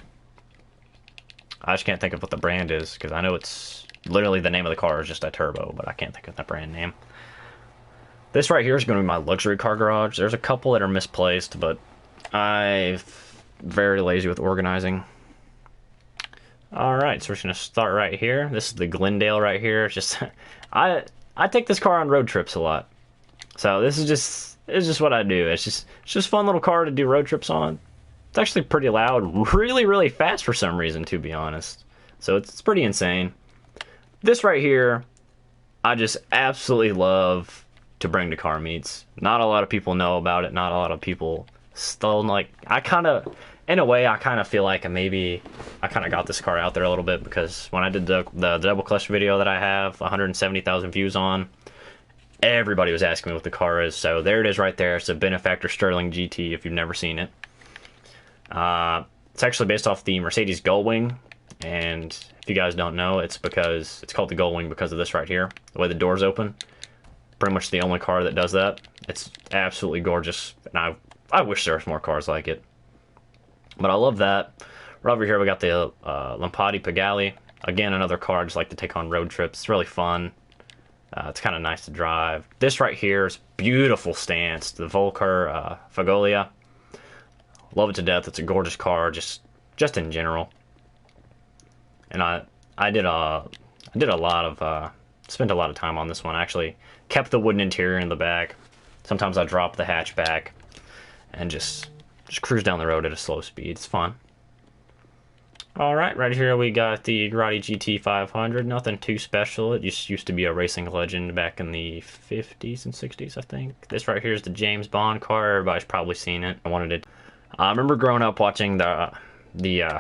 I just can't think of what the brand is, because I know it's literally the name of the car is just a turbo, but I can't think of the brand name. This right here is going to be my luxury car garage. There's a couple that are misplaced, but I'm very lazy with organizing. Alright, so we're just going to start right here. This is the Glendale right here. It's just, I take this car on road trips a lot. So this is just what I do. It's just fun little car to do road trips on. It's actually pretty loud, really, really fast for some reason, to be honest. So it's pretty insane. This right here, I just absolutely love to bring to car meets. Not a lot of people know about it. Not a lot of people still, like, in a way, I kind of feel like maybe I kind of got this car out there a little bit, because when I did the double clutch video that I have 170,000 views on, everybody was asking me what the car is. So there it is right there. It's a Benefactor Sterling GT if you've never seen it. It's actually based off the Mercedes Gullwing, and if you guys don't know, it's because it's called the Gullwing because of this right here, the way the doors open. Pretty much the only car that does that. It's absolutely gorgeous, and I wish there was more cars like it. But I love that. Right over here we got the Lampada Pagani. Again, another car I just like to take on road trips. It's really fun. It's kind of nice to drive. This right here is beautiful stance. The Volker Fagolia. Love it to death. It's a gorgeous car, just in general. And I did a lot of spent a lot of time on this one. I actually kept the wooden interior in the back. Sometimes I drop the hatch back and just cruise down the road at a slow speed. It's fun. Alright, right here we got the Grotti GT 500. Nothing too special. It just used to be a racing legend back in the 50s and 60s, I think. This right here is the James Bond car. Everybody's probably seen it. I wanted it. I remember growing up watching the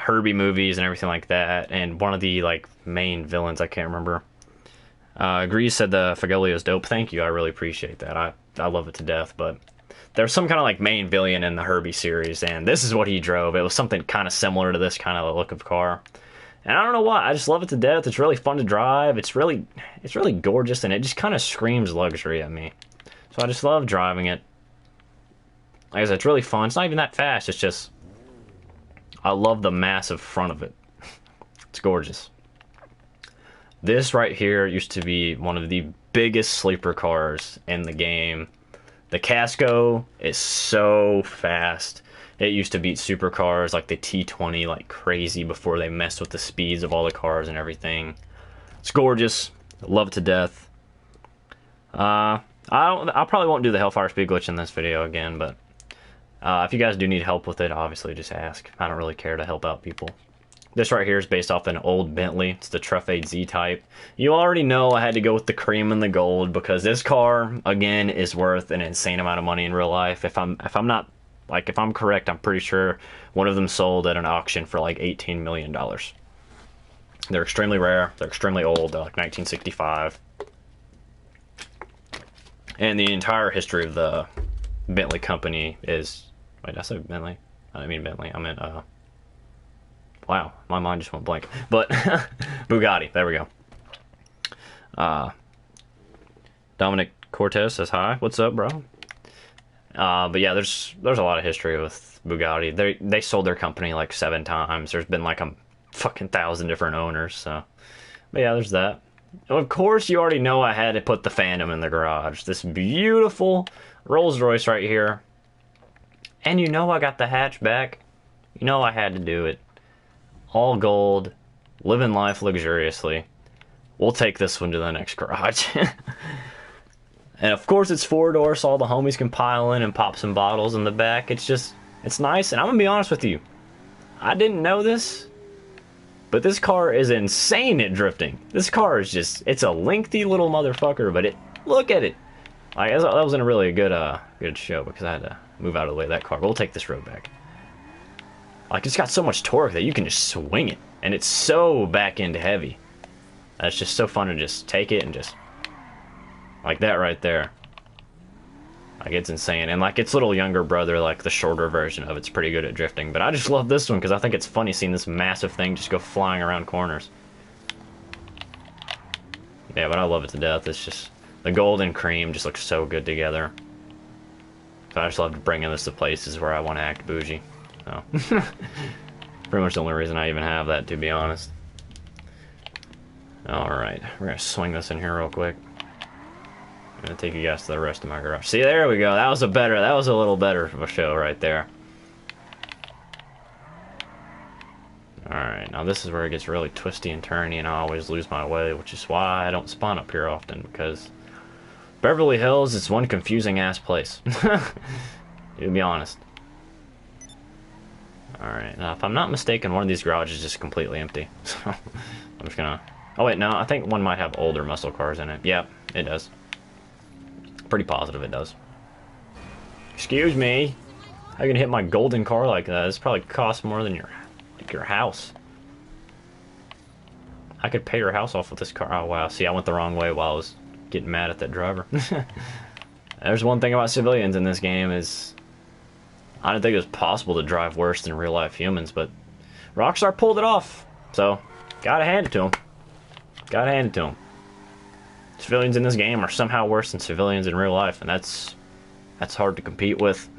Herbie movies and everything like that, and one of the like main villains, I can't remember. Grease said the Fagioli is dope. Thank you, I really appreciate that. I love it to death, but there's some kind of like main villain in the Herbie series, and this is what he drove. It was something kind of similar to this kind of look of car, and I don't know why. I just love it to death. It's really fun to drive. It's really gorgeous, and it just kind of screams luxury at me. So I just love driving it. Like I said, it's really fun. It's not even that fast. It's just I love the massive front of it. It's gorgeous. This right here used to be one of the biggest sleeper cars in the game. The Casco is so fast. It used to beat supercars like the T20 like crazy before they messed with the speeds of all the cars and everything. It's gorgeous. I love it to death. I probably won't do the Hellfire speed glitch in this video again, but if you guys do need help with it, obviously just ask. I don't really care to help out people. This right here is based off an old Bentley. It's the Truffade Z-Type. You already know I had to go with the cream and the gold because this car, again, is worth an insane amount of money in real life. If I'm correct, I'm pretty sure one of them sold at an auction for like $18 million. They're extremely rare. They're extremely old. They're like 1965. And the entire history of the Bentley company is... Wait, did I say Bentley? I didn't mean Bentley. I meant... Wow, my mind just went blank. But Bugatti, there we go. Dominic Cortez says hi. What's up, bro? But yeah, there's a lot of history with Bugatti. They sold their company like 7 times. There's been like a fucking 1,000 different owners. So, but yeah, there's that. And of course, you already know I had to put the Phantom in the garage. This beautiful Rolls Royce right here. And you know I got the hatchback. You know I had to do it. All gold, living life luxuriously. We'll take this one to the next garage. And of course it's 4-door, so all the homies can pile in and pop some bottles in the back. It's nice, and I'm gonna be honest with you. I didn't know this, but this car is insane at drifting. This car is it's a lengthy little motherfucker, but look at it. Like, that wasn't a really good show because I had to move out of the way of that car. But we'll take this road back. Like, it's got so much torque that you can just swing it. And it's so back end heavy. It's just so fun to just take it and just... Like that right there. Like, it's insane. And like its little younger brother, like the shorter version of it's pretty good at drifting. But I just love this one because I think it's funny seeing this massive thing just go flying around corners. Yeah, but I love it to death. It's just... The gold and cream just looks so good together. So I just love bringing this to places where I want to act bougie. So, pretty much the only reason I even have that, to be honest. Alright, we're going to swing this in here real quick. I'm going to take you guys to the rest of my garage. See, there we go. That was a little better of a show right there. Alright, now this is where it gets really twisty and turny, and I always lose my way, which is why I don't spawn up here often, because Beverly Hills is one confusing-ass place. To be honest. Alright, now if I'm not mistaken, one of these garages is just completely empty. So, I'm just gonna... Oh wait, no, I think one might have older muscle cars in it. Yep, it does. Pretty positive it does. Excuse me? How you gonna hit my golden car like that? This probably costs more than your house. I could pay your house off with this car. Oh wow, see, I went the wrong way while I was getting mad at that driver. There's one thing about civilians in this game is... I didn't think it was possible to drive worse than real-life humans, but Rockstar pulled it off. So, gotta hand it to them. Gotta hand it to them. Civilians in this game are somehow worse than civilians in real life, and that's hard to compete with.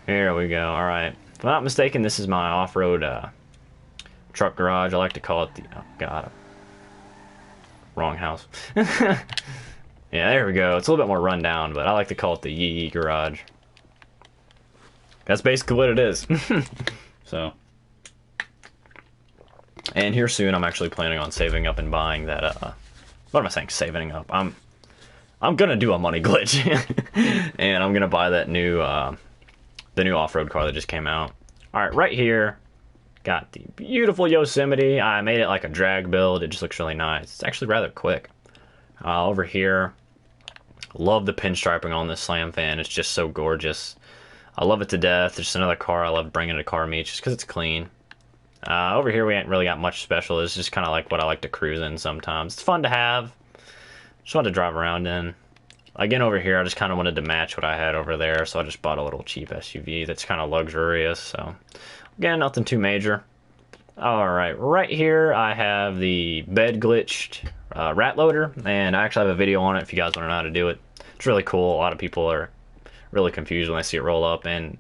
Here we go. Alright. If I'm not mistaken, this is my off-road truck garage. I like to call it the... Oh, God. Wrong house. Yeah, there we go. It's a little bit more run down, but I like to call it the Yee garage. That's basically what it is. So, and here soon, I'm actually planning on saving up and buying that. What am I saying? Saving up. I'm gonna do a money glitch, and I'm gonna buy that new, the new off-road car that just came out. All right, right here, Got the beautiful Yosemite. I made it like a drag build. It just looks really nice. It's actually rather quick. Over here, love the pinstriping on this Slam fan. It's just so gorgeous. I love it to death. There's just another car I love bringing to car meets just because it's clean. Over here, we ain't really got much special. It's just kind of like what I like to cruise in sometimes. It's fun to have. Just wanted to drive around in. Again, over here, I just kind of wanted to match what I had over there, so I just bought a little cheap SUV that's kind of luxurious. So, again, nothing too major. Alright, right here, I have the bed glitched rat loader, and I actually have a video on it if you guys want to know how to do it. It's really cool. A lot of people are really confused when they see it roll up, and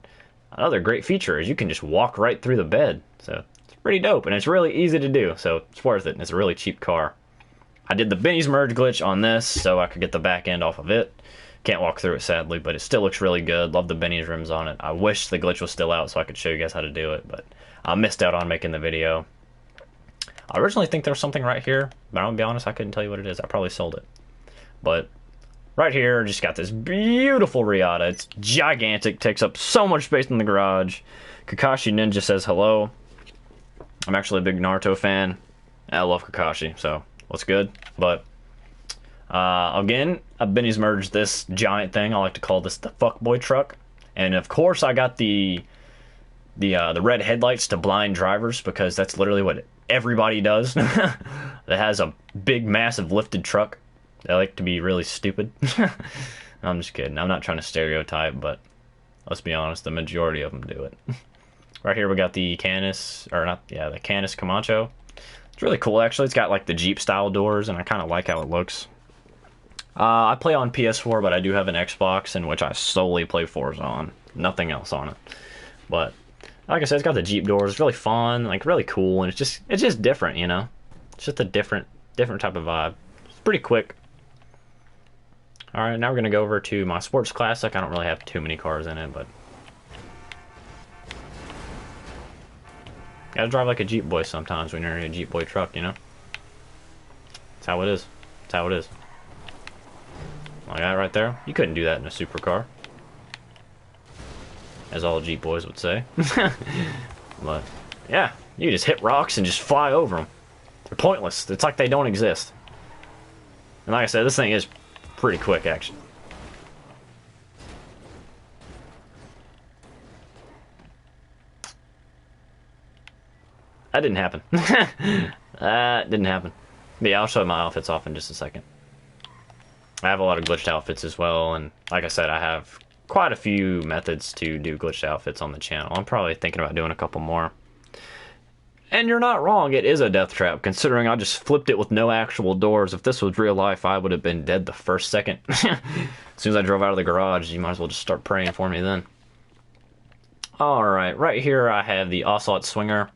another great feature is you can just walk right through the bed. So, it's pretty dope, and it's really easy to do, so it's worth it, and it's a really cheap car. I did the Benny's merge glitch on this so I could get the back end off of it. Can't walk through it sadly, but it still looks really good. Love the Benny's rims on it. I wish the glitch was still out so I could show you guys how to do it, but I missed out on making the video. I originally think there was something right here, but I'm gonna be honest, I couldn't tell you what it is. I probably sold it. But right here, just got this beautiful Riata. It's gigantic, takes up so much space in the garage. Kakashi Ninja says hello. I'm actually a big Naruto fan. I love Kakashi, so what's good? But again, Benny's merged this giant thing. I like to call this the fuckboy truck. And of course, I got the red headlights to blind drivers because that's literally what everybody does. That has a big, massive lifted truck. They like to be really stupid. I'm just kidding. I'm not trying to stereotype, but let's be honest, the majority of them do it. Right here, we got the Canis, or not, yeah, the Canis Camacho. It's really cool, actually. It's got like the Jeep style doors, and I kind of like how it looks. I play on PS4, but I do have an Xbox in which I solely play Forza on. Nothing else on it. But like I said, it's got the Jeep doors. It's really fun, like really cool, and it's just different, you know. It's just a different type of vibe. It's pretty quick. All right, now we're gonna go over to my sports classic. I don't really have too many cars in it, but gotta drive like a Jeep boy sometimes when you're in a Jeep boy truck, you know. That's how it is. That's how it is. Like that right there. You couldn't do that in a supercar, as all Jeep boys would say. But yeah, you just hit rocks and just fly over them. They're pointless. It's like they don't exist. And like I said, this thing is pretty quick, actually. That didn't happen. That didn't happen. But yeah, I'll show my outfits off in just a second. I have a lot of glitched outfits as well, and like I said, I have quite a few methods to do glitched outfits on the channel. I'm probably thinking about doing a couple more. And you're not wrong, it is a death trap, considering I just flipped it with no actual doors. If this was real life, I would have been dead the first second. As soon as I drove out of the garage, you might as well just start praying for me then. Alright, right here I have the Ocelot Swinger.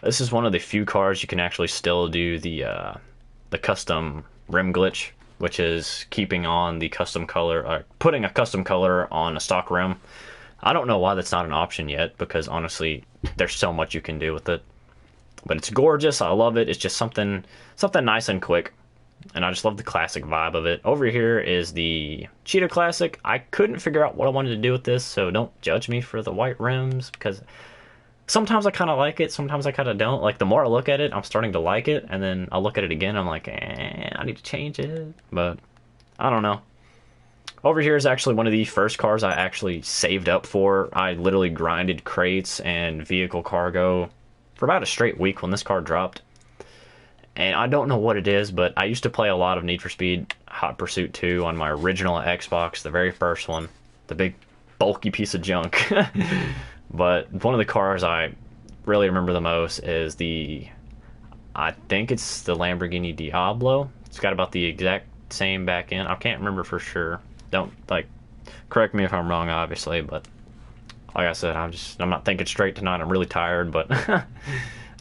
This is one of the few cars you can actually still do the custom rim glitch, which is keeping on the custom color, or putting a custom color on a stock rim. I don't know why that's not an option yet, because honestly, there's so much you can do with it. But it's gorgeous. I love it. It's just something nice and quick, and I just love the classic vibe of it. Over here is the Cheetah Classic. I couldn't figure out what I wanted to do with this, so don't judge me for the white rims, because sometimes I kind of like it, sometimes I kind of don't. Like, the more I look at it, I'm starting to like it, and then I'll look at it again, I'm like, I need to change it. But I don't know. Over here is actually one of the first cars I actually saved up for. I literally grinded crates and vehicle cargo for about a straight week when this car dropped. And I don't know what it is, but I used to play a lot of Need for Speed Hot Pursuit 2 on my original Xbox, the very first one. The big, bulky piece of junk. But one of the cars I really remember the most is I think it's the Lamborghini Diablo. It's got about the exact same back end. I can't remember for sure. Don't, correct me if I'm wrong, obviously, but like I said, I'm not thinking straight tonight. I'm really tired, but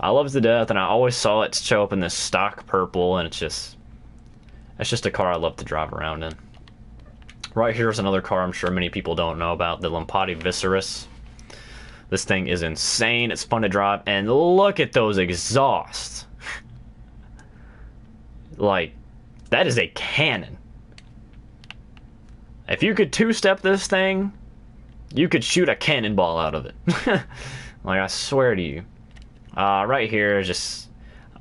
I love it to death, and I always saw it show up in this stock purple, and it's just a car I love to drive around in. Right here is another car I'm sure many people don't know about, the Lampati Viserys. This thing is insane. It's fun to drive, and look at those exhausts. Like, that is a cannon. If you could two-step this thing, you could shoot a cannonball out of it. Like, I swear to you. Right here is just,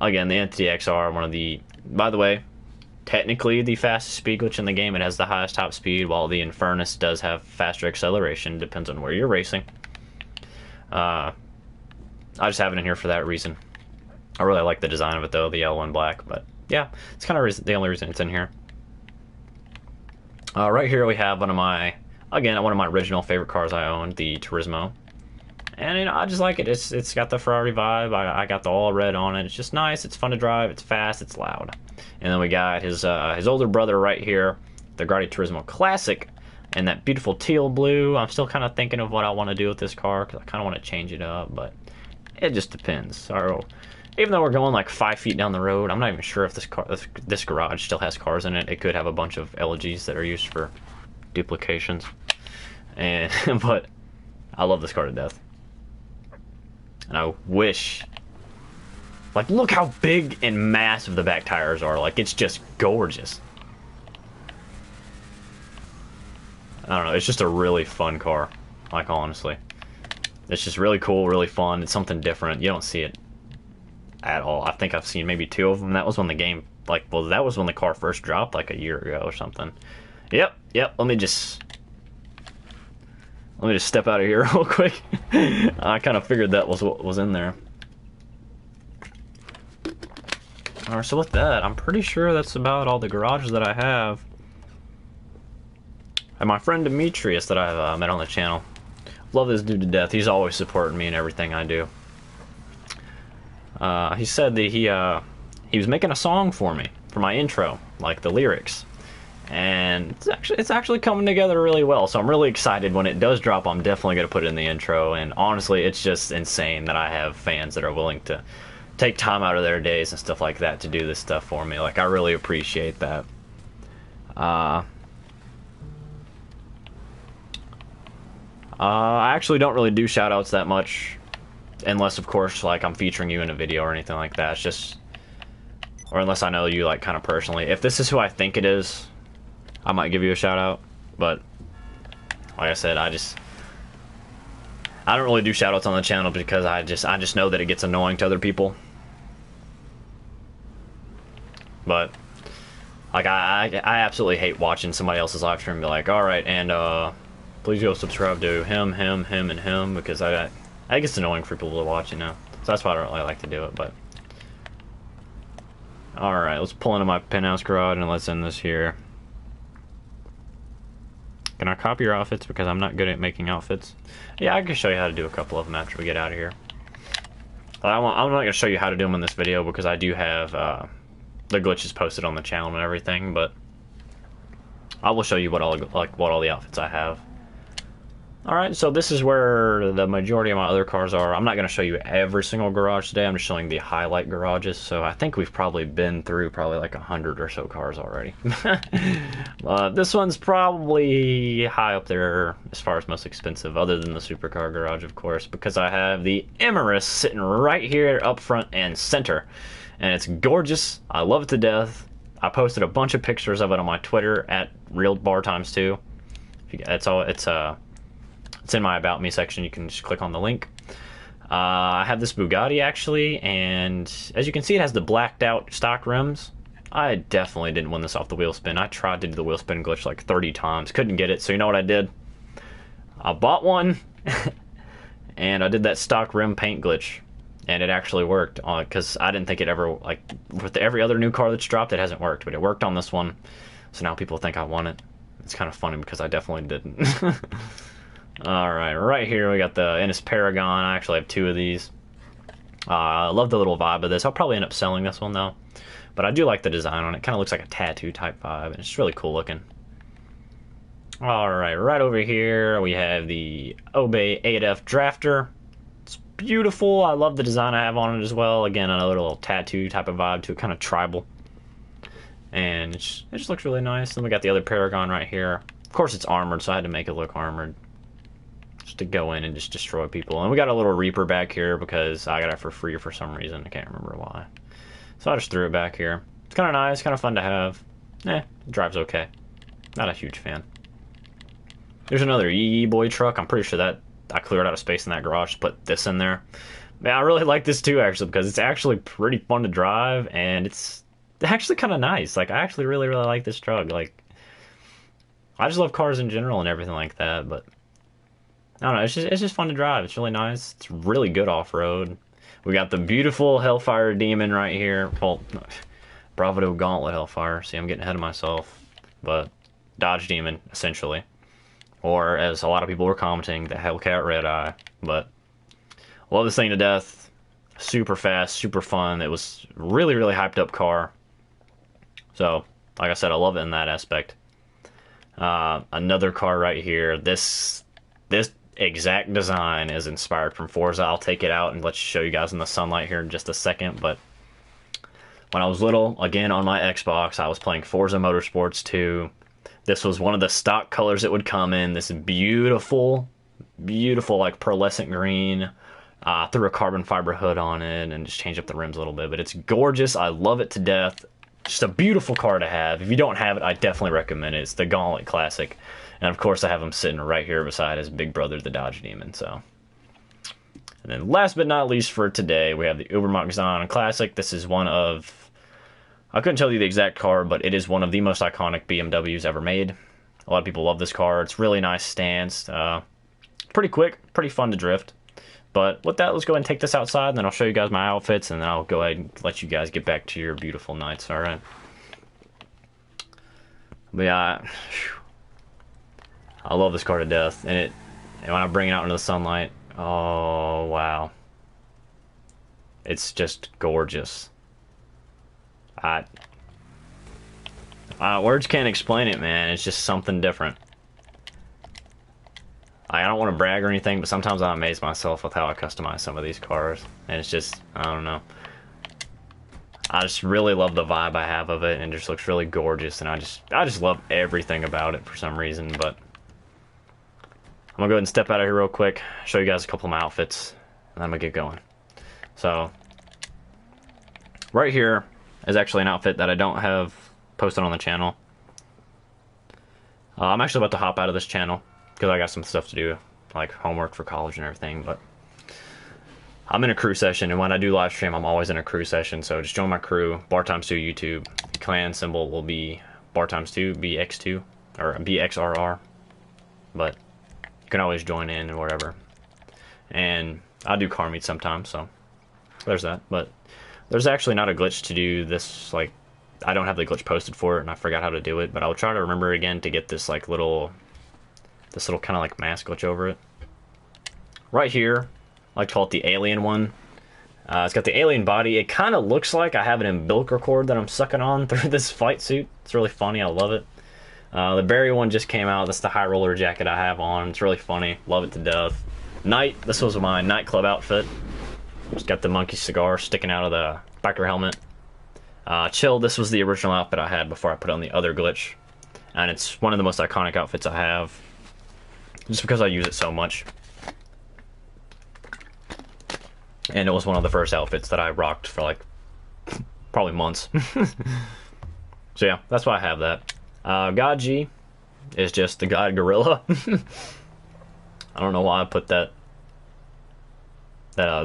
again, the Entity XR, one of the, by the way, technically the fastest speed glitch in the game. It has the highest top speed, while the Infernus does have faster acceleration. Depends on where you're racing. I just have it in here for that reason. I really like the design of it, though, the yellow and black. But yeah, it's kind of the only reason it's in here. Right here we have one of my original favorite cars I owned, the Turismo. And you know, I just like it. It's got the Ferrari vibe. I got the all red on it. It's just nice. It's fun to drive. It's fast. It's loud. And then we got his older brother right here, the Grotti Turismo Classic, and that beautiful teal blue. I'm still kind of thinking of what I want to do with this car because I kind of want to change it up, but it just depends. So even though we're going like 5 feet down the road, I'm not even sure if this garage still has cars in it. It could have a bunch of elegies that are used for duplications, and but I love this car to death. And I wish, like, look how big and massive the back tires are. Like, it's just gorgeous. I don't know, it's just a really fun car. Like, honestly. It's just really cool, really fun. It's something different. You don't see it at all. I think I've seen maybe 2 of them. That was when the game, like, well, that was when the car first dropped, like, a year ago or something. Yep. Let me just step out of here real quick. I kind of figured that was what was in there. Alright, so with that, I'm pretty sure that's about all the garages that I have. And my friend Demetrius that I've met on the channel. Love this dude to death. He's always supporting me in everything I do. He said that he was making a song for me, for my intro, like the lyrics. And it's actually coming together really well, so I'm really excited. When it does drop, I'm definitely going to put it in the intro. And honestly, it's just insane that I have fans that are willing to take time out of their days and stuff like that to do this stuff for me. Like, I really appreciate that. I actually don't really do shoutouts that much, unless, of course, like, I'm featuring you in a video or anything like that. It's just, or unless I know you, like, kind of personally. If this is who I think it is, I might give you a shout out, but like I said, I don't really do shout outs on the channel because I just know that it gets annoying to other people. But like, I absolutely hate watching somebody else's live stream and be like, alright, and please go subscribe to him, and him, because I think it's annoying for people to watch, you know. So that's why I don't really like to do it. But alright, let's pull into my penthouse garage and let's end this here. Can I copy your outfits? Because I'm not good at making outfits. Yeah, I can show you how to do a couple of them after we get out of here. I'm not going to show you how to do them in this video because I do have the glitches posted on the channel and everything, but I will show you what all the outfits I have. Alright, so this is where the majority of my other cars are. I'm not going to show you every single garage today. I'm just showing the highlight garages. So I think we've probably been through like 100 or so cars already. This one's probably high up there as far as most expensive, other than the supercar garage, of course, because I have the Emerus sitting right here up front and center. And it's gorgeous. I love it to death. I posted a bunch of pictures of it on my Twitter at RealBarTimes2. It's in my About Me section. You can just click on the link. I have this Bugatti, actually, and as you can see, it has the blacked out stock rims. I definitely didn't win this off the wheel spin. I tried to do the wheel spin glitch like 30 times. Couldn't get it, so you know what I did? I bought one, and I did that stock rim paint glitch, and it actually worked, because I didn't think it ever, like, with every other new car that's dropped, it hasn't worked, but it worked on this one, so now people think I won it. It's kind of funny because I definitely didn't. Alright, right here we got the Ennis Paragon. I actually have 2 of these. I love the little vibe of this. I'll probably end up selling this one though. But I do like the design on it. It kind of looks like a tattoo type vibe, and it's just really cool looking. Alright, right over here we have the Obey 8F Drafter. It's beautiful. I love the design I have on it as well. Again, another little tattoo type of vibe to it, kind of tribal. And it just looks really nice. Then we got the other Paragon right here. Of course it's armored, so I had to make it look armored. Just to go in and just destroy people. And we got a little Reaper back here because I got it for free for some reason. I can't remember why. So I just threw it back here. It's kind of nice, kind of fun to have. It drives okay. Not a huge fan. There's another Yee Boy truck. I'm pretty sure that I cleared out of space in that garage to put this in there. Man, I really like this too, actually, because it's actually pretty fun to drive, and it's actually kind of nice. Like, I actually really, really like this truck. Like, I just love cars in general and everything like that, but I don't know, it's just fun to drive. It's really nice. It's really good off-road. We got the beautiful Hellfire Demon right here. Well, Bravado Gauntlet Hellfire. See, I'm getting ahead of myself. But Dodge Demon, essentially. Or, as a lot of people were commenting, the Hellcat Red Eye. But love this thing to death. Super fast, super fun. It was really, really hyped up car. So, like I said, I love it in that aspect. Another car right here. This exact design is inspired from Forza. I'll take it out and let you show you guys in the sunlight here in just a second. But when I was little, again on my Xbox, I was playing Forza Motorsports 2. This was one of the stock colors that would come in. This beautiful, beautiful, like pearlescent green. Threw a carbon fiber hood on it and just changed up the rims a little bit. But it's gorgeous. I love it to death. Just a beautiful car to have. If you don't have it, I definitely recommend it. It's the Gauntlet Classic. And of course, I have him sitting right here beside his big brother, the Dodge Demon. So, and then last but not least for today, we have the Übermacht Xenon Classic. This is one of, I couldn't tell you the exact car, but it is one of the most iconic BMWs ever made. A lot of people love this car. It's really nice stance. Pretty quick, pretty fun to drift. But with that, let's go ahead and take this outside, and then I'll show you guys my outfits, and then I'll go ahead and let you guys get back to your beautiful nights, alright? But yeah, I love this car to death, and when I bring it out into the sunlight, oh wow, it's just gorgeous. Words can't explain it, man. It's just something different. I don't want to brag or anything, but sometimes I amaze myself with how I customize some of these cars, and it's just, I don't know. I just really love the vibe I have of it, and it just looks really gorgeous, and I just love everything about it for some reason. But I'm gonna go ahead and step out of here real quick, show you guys a couple of my outfits, and then I'm gonna get going. So, right here is actually an outfit that I don't have posted on the channel. I'm actually about to hop out of this channel because I got some stuff to do, like homework for college and everything. But I'm in a crew session, and when I do live stream, I'm always in a crew session. So just join my crew, Bar Times 2 YouTube. The clan symbol will be Bar Times 2, BX2, or BXRR. But you can always join in or whatever. And I do car meets sometimes, so there's that. But there's actually not a glitch to do this, like, I don't have the glitch posted for it, and I forgot how to do it. But I'll try to remember again to get this, like, little kind of like mask glitch over it. Right here, I like to call it the alien one. It's got the alien body. It kind of looks like I have an umbilical cord that I'm sucking on through this flight suit. It's really funny. I love it. The Barry one just came out. That's the high roller jacket I have on. It's really funny. Love it to death. Night. This was my nightclub outfit. Just got the monkey cigar sticking out of the biker helmet. Chill. This was the original outfit I had before I put on the other glitch. And it's one of the most iconic outfits I have, just because I use it so much. And it was one of the first outfits that I rocked for, like, probably months. So yeah, that's why I have that. God G is just the God Gorilla. I don't know why I put the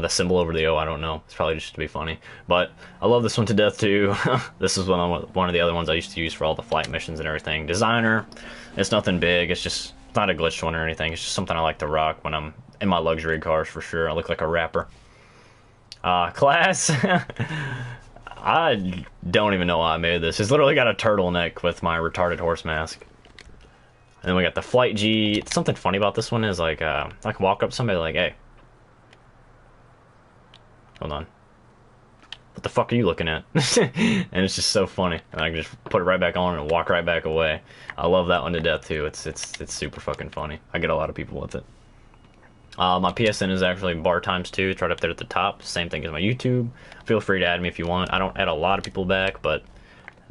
symbol over the O. I don't know. It's probably just to be funny. But I love this one to death too. This is one of the other ones I used to use for all the flight missions and everything. Designer. It's nothing big. It's just not a glitched one or anything. It's just something I like to rock when I'm in my luxury cars for sure. I look like a rapper. Class. I don't even know why I made this. It's literally got a turtleneck with my retarded horse mask. And then we got the Flight G. Something funny about this one is, like, I can walk up to somebody like, hey. Hold on. What the fuck are you looking at? And it's just so funny. And I can just put it right back on and walk right back away. I love that one to death too. It's super fucking funny. I get a lot of people with it. My PSN is actually Bar Times 2. It's right up there at the top. Same thing as my YouTube. Feel free to add me if you want. I don't add a lot of people back, but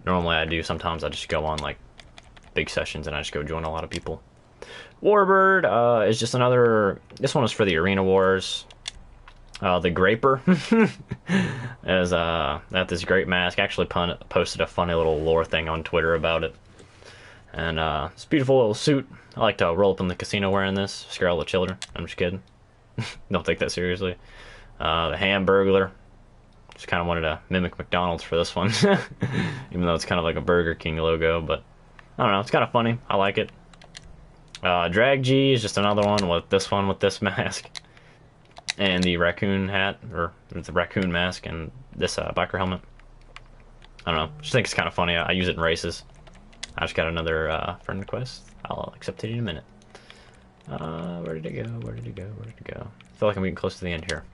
normally I do. Sometimes I just go on, like, big sessions and I just go join a lot of people. Warbird is just another... This one is for the Arena Wars. The Graper is got this great mask. Actually posted a funny little lore thing on Twitter about it. And it's a beautiful little suit. I like to roll up in the casino wearing this, scare all the children. I'm just kidding. Don't take that seriously. The Hamburglar. Just kind of wanted to mimic McDonald's for this one, even though it's kind of like a Burger King logo. But I don't know, it's kind of funny. I like it. Drag G is just another one with this mask and the raccoon hat, or the raccoon mask, and this biker helmet. I don't know, just think it's kind of funny. I use it in races. I just got another friend request. I'll accept it in a minute. Where did it go? Where did it go? Where did it go? I feel like I'm getting close to the end here.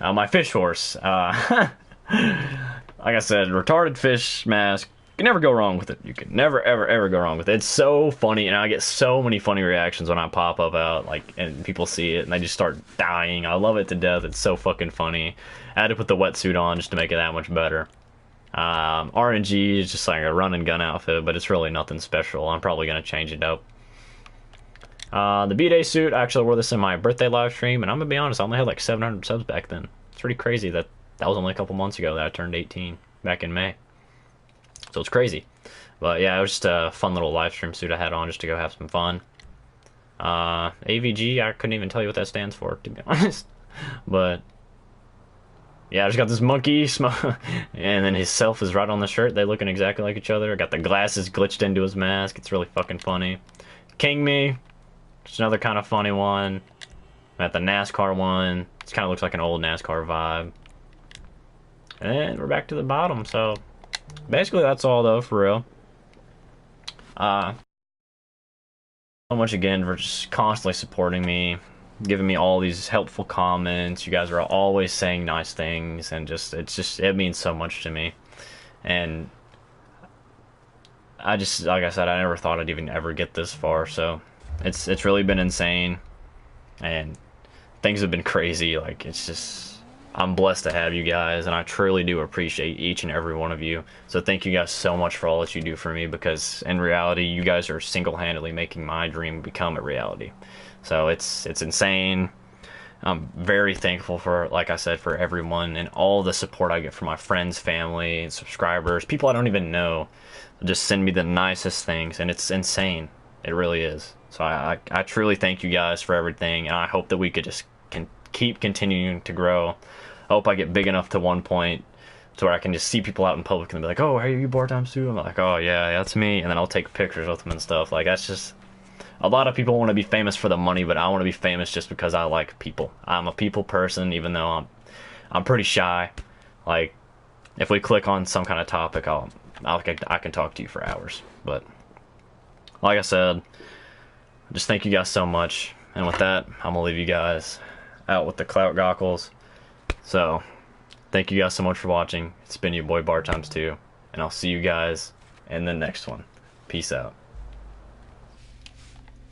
My fish horse. Like I said, retarded fish mask. You can never go wrong with it. You can never, ever, ever go wrong with it. It's so funny, and I get so many funny reactions when I pop up out, like, and people see it, and they just start dying. I love it to death. It's so fucking funny. I had to put the wetsuit on just to make it that much better. RNG is just like a run and gun outfit, but it's really nothing special. I'm probably going to change it up. The B-Day suit, I actually wore this in my birthday live stream, and I'm going to be honest, I only had like 700 subs back then. It's pretty crazy that was only a couple months ago that I turned 18, back in May. So it's crazy. But yeah, it was just a fun little live stream suit I had on just to go have some fun. AVG, I couldn't even tell you what that stands for, to be honest. But yeah, I just got this monkey, and then his self is right on the shirt. They're looking exactly like each other. I got the glasses glitched into his mask. It's really fucking funny. King Me, just another kind of funny one. I got the NASCAR one. It kind of looks like an old NASCAR vibe. And we're back to the bottom, so basically that's all though, for real. So much again for just constantly supporting me, giving me all these helpful comments. You guys are always saying nice things, and it means so much to me. And I just, like I said, I never thought I'd even ever get this far, so it's really been insane, and things have been crazy. Like, it's just, I'm blessed to have you guys, and I truly do appreciate each and every one of you. So thank you guys so much for all that you do for me, because in reality, you guys are single-handedly making my dream become a reality. So it's insane. I'm very thankful for, like I said, for everyone and all the support I get from my friends, family, and subscribers, people I don't even know. Just send me the nicest things, and it's insane. It really is. So I truly thank you guys for everything, and I hope that we could just keep continuing to grow. I hope I get big enough to one point to where I can just see people out in public and be like, oh, are you Bartimes too? I'm like, oh yeah, that's me. And then I'll take pictures with them and stuff. Like, that's just, a lot of people want to be famous for the money, but I want to be famous just because I like people. I'm a people person, even though I'm pretty shy. Like, if we click on some kind of topic, I can talk to you for hours. But like I said, just thank you guys so much. And with that, I'm gonna leave you guys out with the clout goggles. So thank you guys so much for watching. It's been your boy Bartimes2, and I'll see you guys in the next one. Peace out.